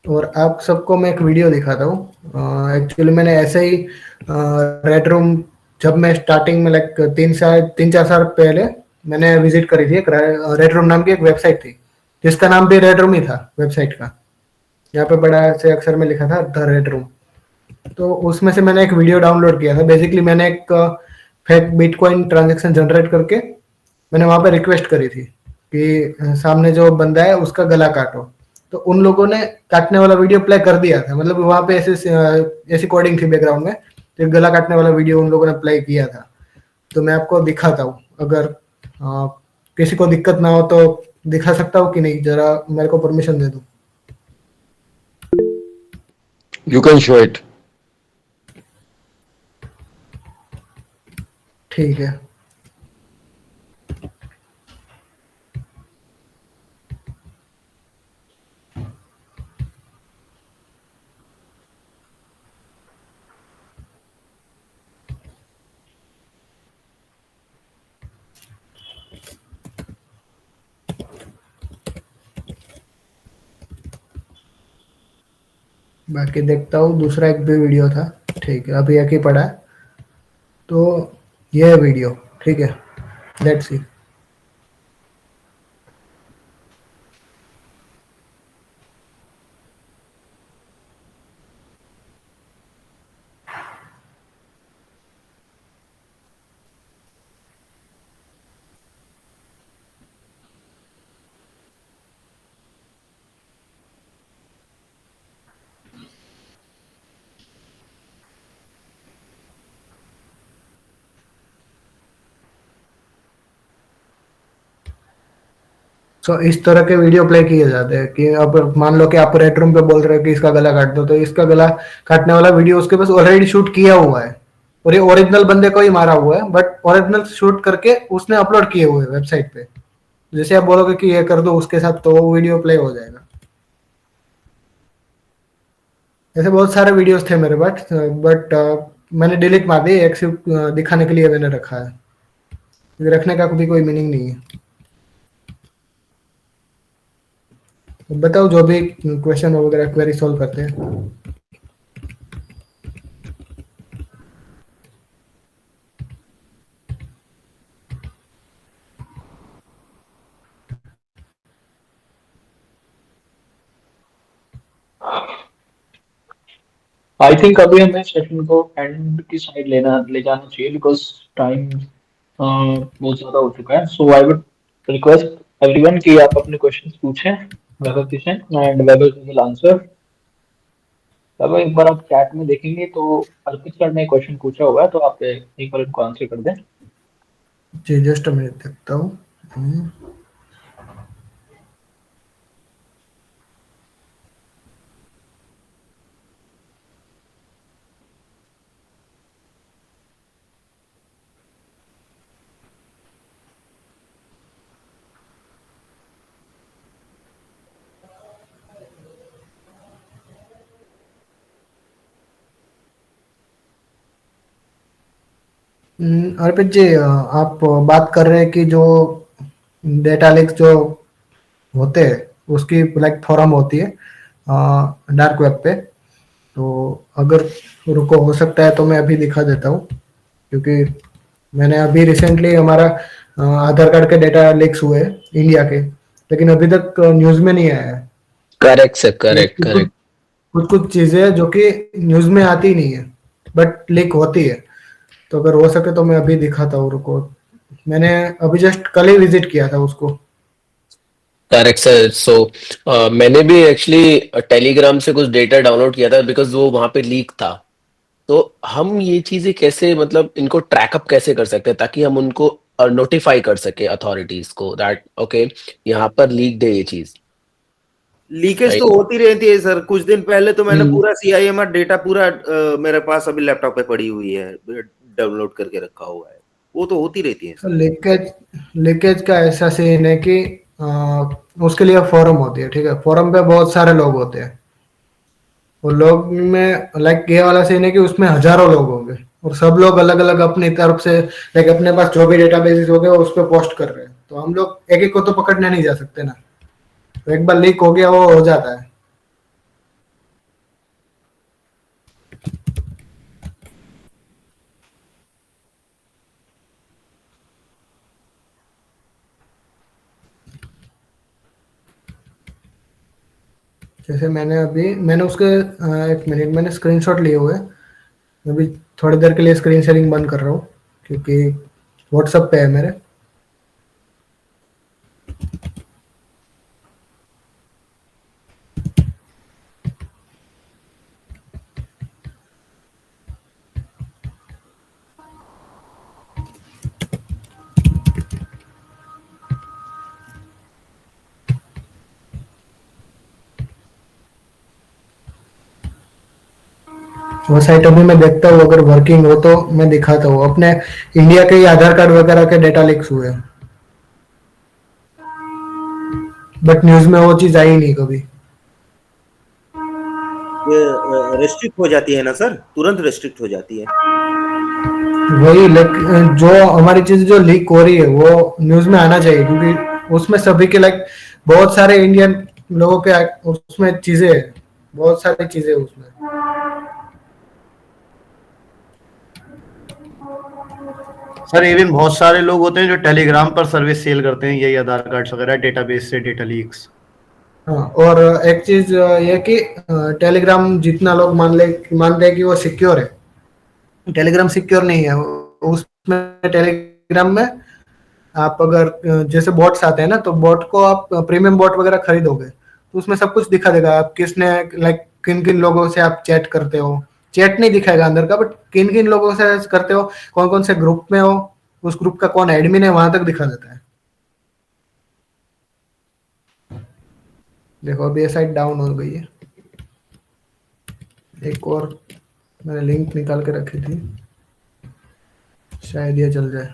और आप सबको मैं एक वीडियो दिखाता हूँ। एक्चुअली मैंने ऐसे ही रेड रूम, जब मैं स्टार्टिंग में लाइक 3-4 साल पहले मैंने विजिट करी थी, एक रेड रूम नाम की एक वेबसाइट थी, जिसका नाम भी रेड रूम ही था वेबसाइट का। यहाँ पे बड़ा से अक्षर में लिखा था द रेड रूम। तो उसमें से मैंने एक वीडियो डाउनलोड किया था। बेसिकली मैंने एक फेक बिटकॉइन ट्रांजेक्शन जनरेट करके मैंने वहां पे रिक्वेस्ट करी थी कि सामने जो बंदा है उसका गला काटो। तो उन लोगों ने काटने वाला वीडियो प्ले कर दिया था, मतलब वहां पे ऐसी कोडिंग थी बैकग्राउंड में, तो गला काटने वाला वीडियो उन लोगों ने प्ले किया था। तो मैं आपको दिखाता हूँ, अगर किसी को दिक्कत ना हो तो दिखा सकता हूँ कि नहीं, जरा मेरे को परमिशन दे दो। You can show it. ठीक है, बाकी देखता हूँ दूसरा एक भी वीडियो था। ठीक है, अभी एक ही पड़ा है, तो ये है वीडियो। ठीक है, लेट्स सी। सो इस तरह के वीडियो प्ले किए जाते हैं कि अब मान लो कि आप रेड रूम पे बोल रहे हो कि इसका गला काट दो, तो इसका गला काटने वाला वीडियो उसके पास ऑलरेडी शूट किया हुआ है और ये ओरिजिनल बंदे को ही मारा हुआ है, बट ओरिजिनल शूट करके उसने अपलोड किए हुए वेबसाइट पे। जैसे आप बोलोगे कि ये कर दो उसके साथ, तो वो वीडियो प्ले हो जाएगा। ऐसे बहुत सारे वीडियोस थे मेरे पास, बट मैंने डिलीट मार दिए। एक सिर्फ दिखाने के लिए मैंने रखा है, रखने का भी कोई मीनिंग नहीं है। तो बताओ, जो भी क्वेश्चन वगैरह क्वेरी सॉल्व करते हैं। आई थिंक अभी हमें सेशन को एंड की साइड ले जाना चाहिए, बिकॉज टाइम बहुत ज्यादा हो चुका है। So I would request everyone कि आप अपने क्वेश्चंस पूछें Vaibhav Kishan, and Vaibhav will answer. Vaibhav, एक बार आप चैट में देखेंगे तो अर्पित सर ने क्वेश्चन पूछा हुआ है, तो आप एक बार इनको आंसर कर दें। जी, जस्ट मैं देखता हूँ। अर्पित जी, आप बात कर रहे हैं कि जो डेटा लीक जो होते हैं उसकी लाइक फॉरम होती है डार्क वेब पे। तो अगर रुको, हो सकता है तो मैं अभी दिखा देता हूँ, क्योंकि मैंने अभी रिसेंटली हमारा आधार कार्ड के डेटा लीक्स हुए इंडिया के, लेकिन अभी तक न्यूज में नहीं आया है। करेक्ट सर, तो करेक्ट करेक्ट। कुछ कुछ चीजें हैं जो कि न्यूज में आती नहीं है बट लीक होती है। तो अगर हो सके तो मैं अभी दिखाता हूँ, रुको। मैंने अभी जस्ट कल ही विजिट किया था उसको। Correct sir. सो मैंने भी एक्चुअली टेलीग्राम से कुछ डेटा डाउनलोड किया था बिकॉज वो वहां पे लीक था। तो हम ये चीजें कैसे, मतलब इनको ट्रैकअप कैसे कर सकते हैं ताकि हम उनको नोटिफाई कर सके अथॉरिटीज को दैट ओके यहाँ पर लीक है ये चीज, लीकेज तो राइट? होती रहती है सर। कुछ दिन पहले तो मैंने पूरा सीआईएमआर डेटा पूरा मेरे पास अभी लैपटॉप पे पड़ी हुई है, डाउनलोड करके रखा हुआ है। वो तो होती रहती है तो सर। लीकेज का ऐसा सीन है कि उसके लिए फोरम होती है, ठीक है। फोरम पे बहुत सारे लोग होते हैं। वो लोग में लाइक ये वाला सीन है कि उसमें हजारों लोग होंगे और सब लोग अलग अलग अपनी तरफ से लाइक अपने पास जो भी डेटाबेसेस हो गए वो उस पर पोस्ट कर रहे हैं। तो हम लोग एक एक को तो पकड़ने नहीं जा सकते ना। तो एक बार लीक हो गया वो हो जाता है। जैसे मैंने उसके एक मिनट, मैंने स्क्रीनशॉट लिए हुए हैं। मैं अभी थोड़ी देर के लिए स्क्रीन शेयरिंग बंद कर रहा हूँ क्योंकि व्हाट्सएप पे है मेरे। वो साइट अभी मैं देखता हूँ, अगर वर्किंग हो तो मैं दिखाता हूँ। अपने इंडिया के ही आधार कार्ड वगैरह के डेटा लीक्स हुए हैं बट न्यूज में वो चीज आई नहीं कभी। ये रेस्ट्रिक्ट हो जाती है ना सर, तुरंत रेस्ट्रिक्ट हो जाती है। वही लाइक जो हमारी चीज जो लीक हो रही है वो न्यूज में आना चाहिए क्योंकि उसमें सभी के लाइक बहुत सारे इंडियन लोगों के उसमें चीजें है, बहुत सारी चीजें हैं उसमें। सर इवन बहुत सारे लोग होते हैं जो टेलीग्राम पर सर्विस सेल करते हैं, यही आधार कार्ड वगैरह डेटाबेस से डेटा लीक्स। हाँ, और एक चीज ये कि टेलीग्राम जितना लोग मानते हैं कि वो सिक्योर है, टेलीग्राम सिक्योर नहीं है। उसमें टेलीग्राम में आप अगर जैसे बॉट्स आते हैं ना, तो बॉट को आप प्रीमियम बॉट वगैरह खरीदोगे तो उसमें सब कुछ दिखा देगा। आप किसने लाइक किन किन लोगों से आप चैट करते हो। चैट नहीं दिखाएगा अंदर का, बट किन किन लोगों से करते हो, कौन कौन से ग्रुप में हो, उस ग्रुप का कौन एडमिन है, वहां तक दिखा देता है। देखो अभी ये साइट डाउन हो गई है। एक और मैंने लिंक निकाल के रखी थी, शायद ये चल जाए।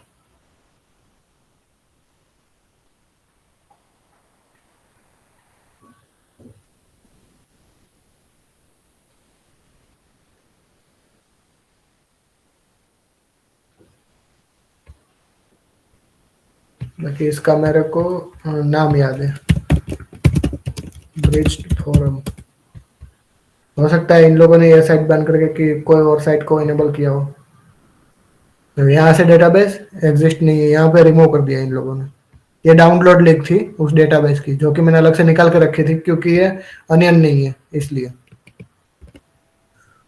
बाकी इसका मेरे को नाम याद है, ब्रिज फोरम। हो सकता है इन लोगों ने ये साइट बैन करके कि कोई और साइट को इनेबल किया हो। तो यहाँ से डेटाबेस एग्जिस्ट नहीं है, यहाँ पे रिमूव कर दिया इन लोगों ने। ये डाउनलोड लिंक थी उस डेटाबेस की जो कि मैंने अलग से निकाल के रखी थी क्योंकि ये अनियन नहीं है इसलिए।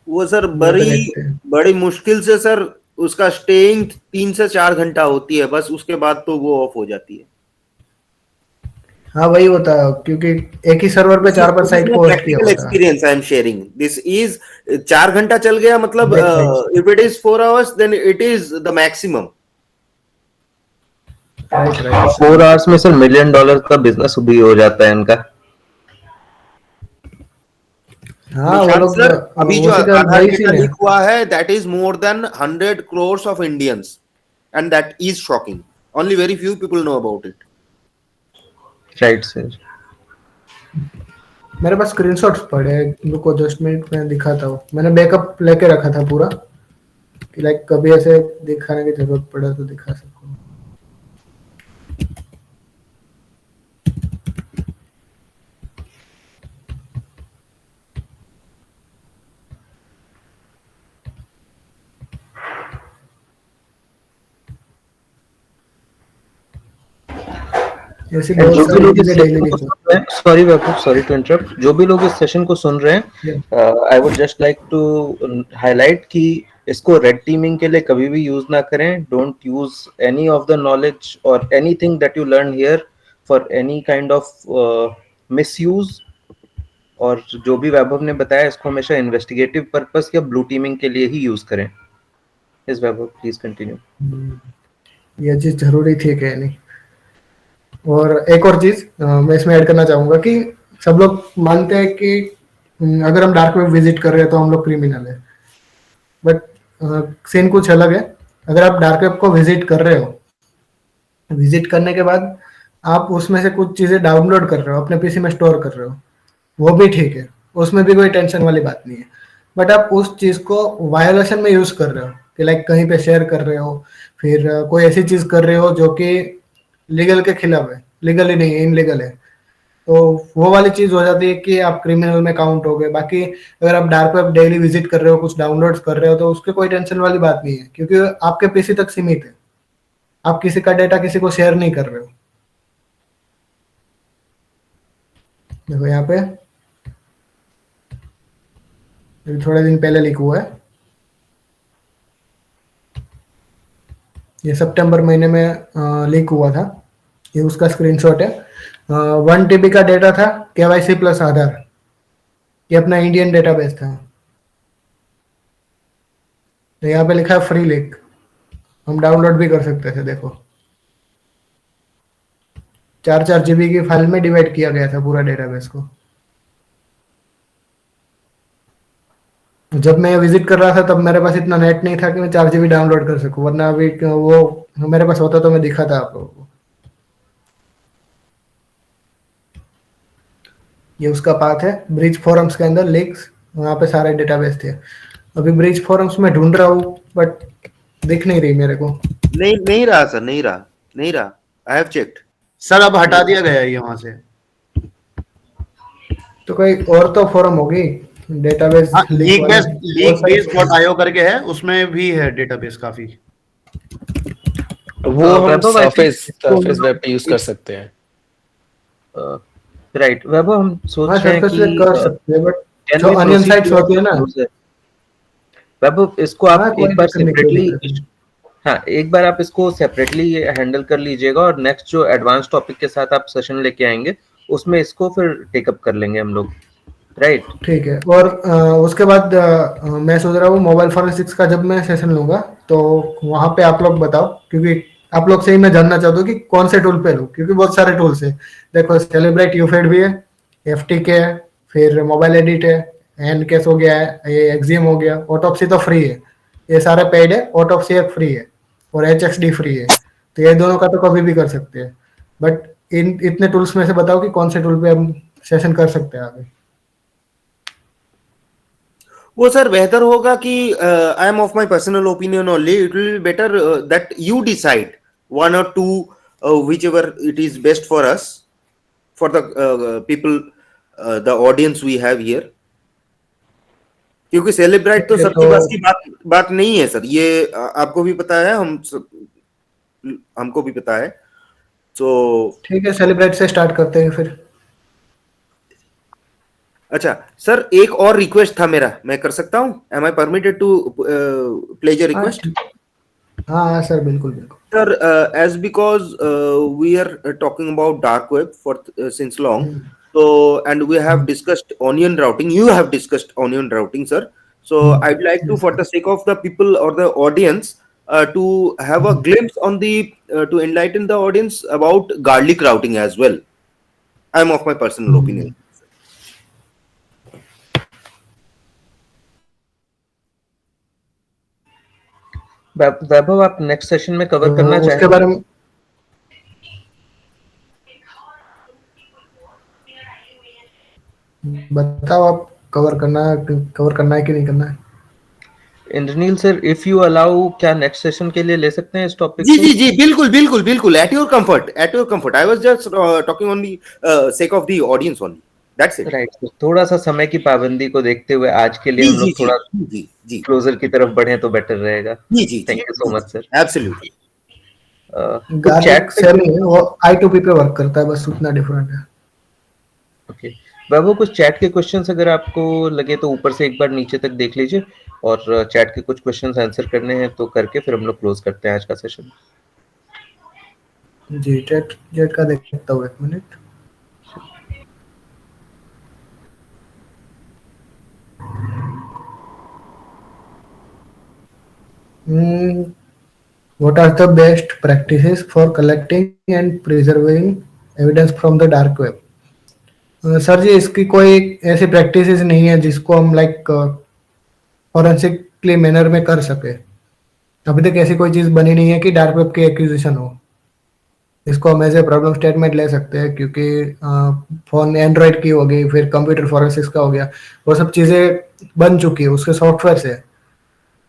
वो सर यहाँ पे बड़ी देखते हैं। बड़ी मुश्किल से सर उसका स्टेइंग 3 से 4 घंटा होती है बस, उसके बाद तो वो ऑफ हो जाती है। हाँ वही होता है क्योंकि एक ही सर्वर पे चार पांच दिस इज साइट माय को होस्ट किया प्रैक्टिकल होता है। Experience I am sharing. This is 4 घंटा चल गया मतलब, right right if it is 4 hours then it is the maximum. Right right. 4 hours में सर $1 million का बिजनेस भी हो जाता है इनका। हाँ वो निशांत लोग सर, अभी जो उसी का आधार वही डेटा सीन है। लीक हुआ है that is more than 100 crores of Indians and that is shocking. Only very few people know about it. Right sir. मेरे पास स्क्रीनशॉट्स पड़े हैं, रुको जस्ट मिनट में दिखाता हूँ। मैंने बैकअप लेके रखा था पूरा कि लाइक कभी ऐसे दिखाने की जरूरत पड़े तो दिखा सकूँ। ऐसी And बहुत जो भी सारी लोग इस चीजें सेशन डेली को लिखो। सुन रहे हैं, sorry Vaibhav, sorry to interrupt, जो भी लोग इस सेशन को सुन रहे हैं, I would just like to highlight कि इसको रेड टीमिंग के लिए कभी भी यूज ना करें. Don't use any of the knowledge और anything that you learn here for any kind of misuse. और जो भी वैभव ने बताया, इसको हमेशा इन्वेस्टिगेटिव पर्पस या ब्लू टीमिंग के लिए ही यूज करें. इस वैभव प्लीज कंटिन्यू. ये चीज जरूरी थी कि नहीं। और एक और चीज मैं इसमें ऐड करना चाहूंगा कि सब लोग मानते हैं कि अगर हम डार्क वेब विजिट कर रहे हैं तो हम लोग क्रिमिनल है, बट सीन कुछ अलग है। अगर आप डार्क वेब को विजिट कर रहे हो, विजिट करने के बाद आप उसमें से कुछ चीजें डाउनलोड कर रहे हो, अपने पीसी में स्टोर कर रहे हो, वो भी ठीक है, उसमें भी कोई टेंशन वाली बात नहीं है। बट आप उस चीज को वायोलेशन में यूज कर रहे हो कि लाइक कहीं पे शेयर कर रहे हो, फिर कोई ऐसी चीज कर रहे हो जो कि लीगल के खिलाफ है, लीगल ही नहीं है, इनलीगल है, तो वो वाली चीज हो जाती है कि आप क्रिमिनल में काउंट हो गए। बाकी अगर आप डार्क वेब डेली विजिट कर रहे हो, कुछ डाउनलोड कर रहे हो, तो उसके कोई टेंशन वाली बात नहीं है, क्योंकि आपके पीसी तक सीमित है, आप किसी का डेटा किसी को शेयर नहीं कर रहे हो। देखो यहाँ पे थोड़े दिन पहले लीक हुआ है, ये सितंबर महीने में लीक हुआ था, ये उसका स्क्रीनशॉट है। 1 TB का डेटा था, KYC प्लस आधार, ये अपना इंडियन डेटाबेस था। तो यहाँ पे लिखा है फ्री लीक, हम डाउनलोड भी कर सकते थे। देखो 4 GB की फाइल में डिवाइड किया गया था पूरा डेटाबेस को। जब मैं विजिट कर रहा था तब मेरे पास इतना नेट नहीं था कि मैं 4 GB डाउनलोड कर सकूं, वरना अभी वो मेरे पास होता तो मैं दिखाता आप लोगों को। ये उसका पाथ है, ब्रिज फोरम्स के अंदर लीक्स, वहां पे सारे डेटाबेस थे। अभी ब्रिज फोरम्स में ढूंढ रहा हूँ बट दिख नहीं रही मेरे को। नहीं रहा सर, नहीं रहा। आई हैव चेक्ड सर, अब हटा दिया गया है ये वहां से। तो कोई और तो फोरम होगी डेटाबेस लीक बेस .io करके है, उसमें भी है डेटाबेस काफी। वो हम वैभव, I think सरफेस वेब पे यूज कर सकते हैं। राइट वैभव, हम सोच हाँ, रहे हैं सरफेस पे कि कर सकते हैं, बट can जो we onion proceed sites to होती है ना, वैभव, इसको हाँ, आप कोई एक बार दिक्कत नहीं, कोई सेपरेटली, दिक्कत नहीं। हाँ एक बार आप इसको सेपरेटली हैंडल कर लीजिएगा, और नेक्स्ट जो एडवांस टॉपिक के साथ आप सेशन लेके आएंगे उसमें इसको फिर टेकअप कर लेंगे हम लोग, राइट? ठीक है। और उसके बाद मैं सोच रहा हूँ मोबाइल फॉरेंसिक्स का जब मैं सेशन लूंगा तो वहां पे आप लोग बताओ, क्योंकि आप लोग से ही मैं जानना चाहता हूँ कि कौन से टूल पे लूँ, क्योंकि बहुत सारे टूल्स है। देखो सेलिब्रेट यूफेड भी है, FTK है, फिर मोबाइल एडिट है, एनकेस हो गया है, ये एक्सियम हो गया, ऑटोप्सी तो फ्री है, ये सारे पेड है, ऑटोप्सी एक फ्री है और HXD फ्री है। तो ये दोनों का तो कभी भी कर सकते हैं, बट इन इतने टूल्स में से बताओ कि कौन से टूल पे हम सेशन कर सकते हैं आगे। वो सर बेहतर होगा कि I am of my personal opinion only, it will be better that you decide one or two whichever it is best for us, for the people, the audience we have here, क्योंकि सेलिब्रेट तो सबकी बस की बात नहीं है सर, ये आपको भी पता है, हमको भी पता है। तो ठीक है, सेलिब्रेट से स्टार्ट करते हैं फिर। अच्छा सर, एक और रिक्वेस्ट था मेरा, मैं कर सकता हूँ? Am I permitted to place a request? हाँ सर, बिल्कुल बिल्कुल sir, as because we are talking about dark web for since long, so and we have discussed onion routing, you have discussed onion routing, sir. So I'd like to, for the sake of the people or the audience, to have a glimpse on the to enlighten the audience about garlic routing as well. I'm of my personal opinion. वैभव, आप नेक्स्ट सेशन में कवर करना चाहेंगे? उसके बारे में बताओ, आप कवर करना है कि नहीं करना है? Indraneel sir, if you allow, क्या नेक्स्ट सेशन के लिए ले सकते हैं इस टॉपिक जी को? जी जी, बिल्कुल, at your comfort. I was just talking on the sake of the audience only. That's it. Right, थोड़ा सा समय की पाबंदी को देखते हुए आज के लिए हम लोग थोड़ा जी क्लोजर की तरफ बढ़े तो बेटर रहेगा। जी। Thank you so much sir. Absolutely. कुछ गार्लिक चैट सेम ही है, वो I2P पे वर्क करता है, बस उतना डिफरेंट है। ओके वैभव, कुछ चैट के क्वेश्चंस अगर आपको लगे तो ऊपर से एक बार नीचे तक देख लीजिए, और चैट के कुछ क्वेश्चंस आंसर करने हैं तो करके फिर हम लोग क्लोज करते हैं आज का सेशन। जी चैट चैट का देखता हूँ, एक minute. What are the best practices for collecting and preserving evidence from the dark web? Sir जी, इसकी कोई ऐसी प्रैक्टिसेस नहीं है जिसको हम लाइक फॉरेंसिकली मैनर में कर सके। अभी तक ऐसी कोई चीज बनी नहीं है कि डार्क वेब की एक्विजिशन हो। इसको हम एज ए प्रॉब्लम स्टेटमेंट ले सकते हैं, क्योंकि फोन एंड्रॉयड की होगी, फिर कंप्यूटर फॉरेंसिक्स का हो गया, वो सब चीजें बन चुकी है उसके सॉफ्टवेयर से,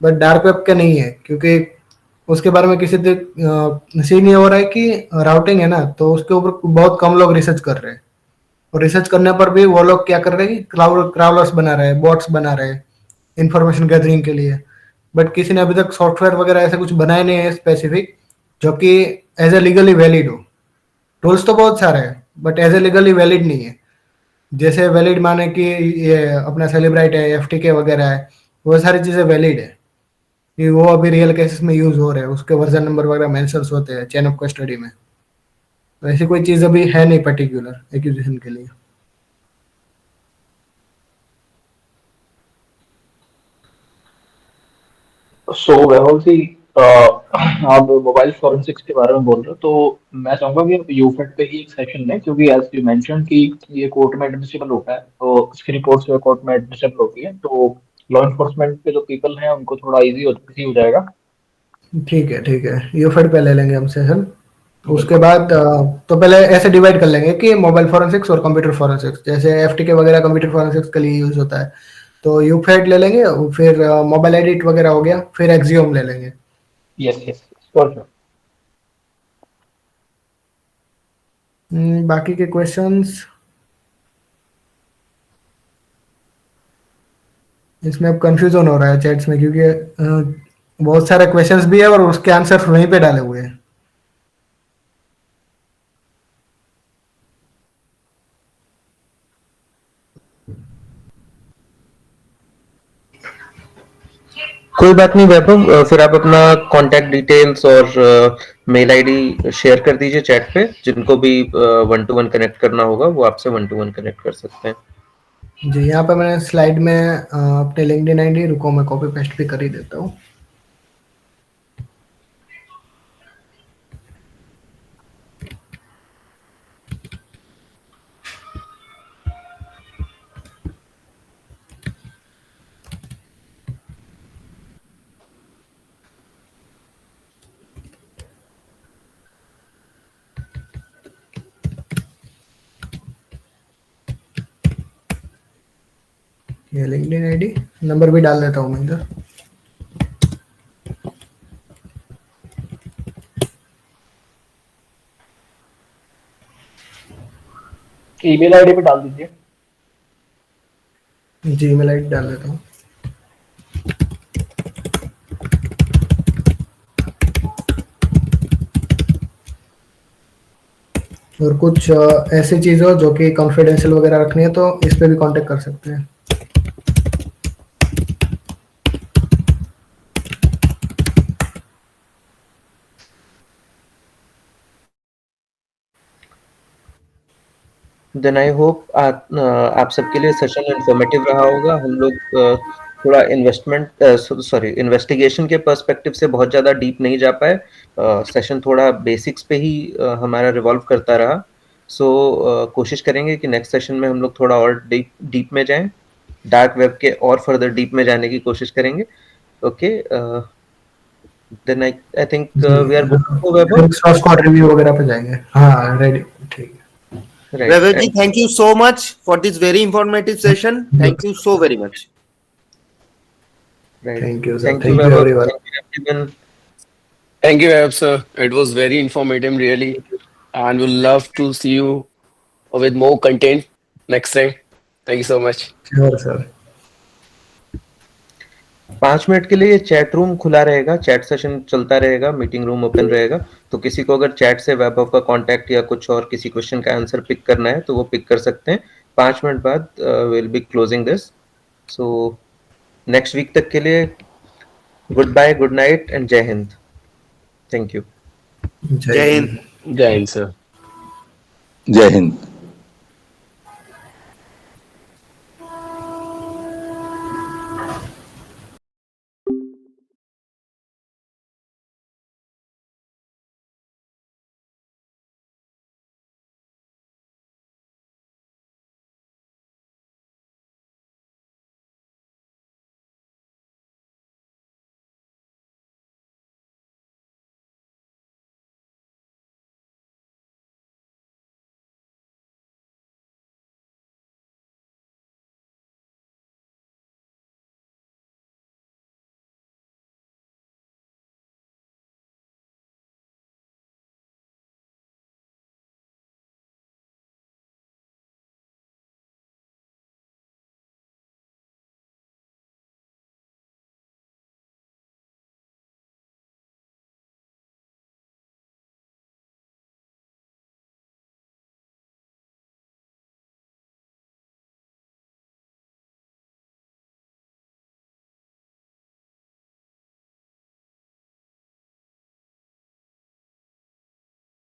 बट डार्क वेब के नहीं है, क्योंकि उसके बारे में किसी सीन ये हो रहा है कि राउटिंग है ना, तो उसके ऊपर बहुत कम लोग रिसर्च कर रहे हैं, और रिसर्च करने पर भी वो लोग क्या कर रहे हैं कि क्राउलर्स बना रहे हैं, बॉट्स बना रहे हैं इंफॉर्मेशन गैदरिंग के लिए, बट किसी ने अभी तक सॉफ्टवेयर वगैरह ऐसे कुछ बनाए नहीं है स्पेसिफिक, जो कि एज ए लीगली वैलिड हो। टूल्स तो बहुत सारे हैं, but as a legally valid नहीं है। जैसे वैलिड माने कि ये अपना सेलिब्राइट है, FTK वगैरह है, वो सारी चीजें वैलिड है कि वो अभी रियल केसेस में यूज हो रहे हैं, उसके वर्जन नंबर वगैरह मेंशन्स होते हैं चेन ऑफ कस्टडी में। तो ऐसी कोई चीज अभी है नहीं पर्टिकुलर एक्विजिशन के लिए। सो वैभव जी, आप मोबाइल फॉरेंसिक्स के बारे में बोल रहे हो, तो मैं चाहूंगा कि आप यूफेट पे ही एक सेशन लें, क्योंकि एज यू मेंशन कि ये कोर्ट में एडमिसिबल होता है, तो इसकी रिपोर्ट्स जो कोर्ट में एडमिसिबल होती है, तो लॉ इन्फोर्समेंट के जो पीपल हैं उनको थोड़ा इजी हो जाएगा। ठीक है, यूफेड पे ले लेंगे हम सेशन। उसके बिल्कुल। बाद तो पहले ऐसे डिवाइड कर लेंगे कि मोबाइल फॉरेंसिक्स और कंप्यूटर फॉरेंसिक्स, जैसे FTK वगैरह कंप्यूटर फॉरेंसिक्स के लिए यूज होता है, तो यूफेड ले लेंगे, फिर मोबाइल एडिट वगैरह हो गया, फिर एक्सियोम ले लेंगे। Yes yes, sure sure. बाकी के क्वेश्चंस इसमें अब कंफ्यूजन हो रहा है चैट्स में, क्योंकि बहुत सारे क्वेश्चंस भी है और उसके आंसर वहीं पे डाले हुए हैं। कोई बात नहीं वैभव, फिर आप अपना कांटेक्ट डिटेल्स और मेल आईडी शेयर कर दीजिए चैट पे, जिनको भी 1-to-1 कनेक्ट करना होगा वो आपसे 1-to-1 कनेक्ट कर सकते हैं। जी, यहाँ पे मैंने स्लाइड में अपने लिंक्डइन आईडी, रुको मैं कॉपी पेस्ट भी कर ही देता हूँ। ये लिंक्डइन आईडी, नंबर भी डाल देता हूँ मैं इधर। ईमेल आईडी पे डाल दीजिए। जी, ईमेल आईडी डाल देता हूँ। और कुछ ऐसी चीज हो जो कि कॉन्फिडेंशियल वगैरह रखनी है, तो इस पे भी कांटेक्ट कर सकते हैं। देन आई होप आप सबके लिए सेशन इंफॉर्मेटिव रहा होगा। हम लोग थोड़ा इन्वेस्टिगेशन के पर्सपेक्टिव से बहुत ज़्यादा डीप नहीं जा पाए। सेशन थोड़ा बेसिक्स पे ही हमारा रिवॉल्व करता रहा। सो कोशिश करेंगे कि नेक्स्ट सेशन में हम लोग थोड़ा और डीप में जाएं, डार्क वेब के और फर्दर डीप में जाने की कोशिश करेंगे। Okay, then I think we are good. Source code review वगैरह पे जाएंगे। हाँ, रेडी, ठीक है। Vaibhav ji, thank you so much for this very informative session. Thank you so very much. Thank you, sir. Thank you, Thank you, Vaibhav. everyone. Thank you, everyone. Thank you, Web, sir. It was very informative, really. And we'll love to see you with more content next time. Thank you so much. Sure, sir. 5 minute के लिए ये चैट रूम खुला रहेगा, चैट सेशन चलता रहेगा, मीटिंग रूम ओपन रहेगा। तो किसी को अगर चैट से वैभव का कांटेक्ट या कुछ और किसी क्वेश्चन का आंसर पिक करना है तो वो पिक कर सकते हैं। 5 मिनट बाद will be closing this. So next week तक के लिए good bye, good night and जय हिंद। Thank you. जय हिंद। जय हिंद सर। जय हिंद।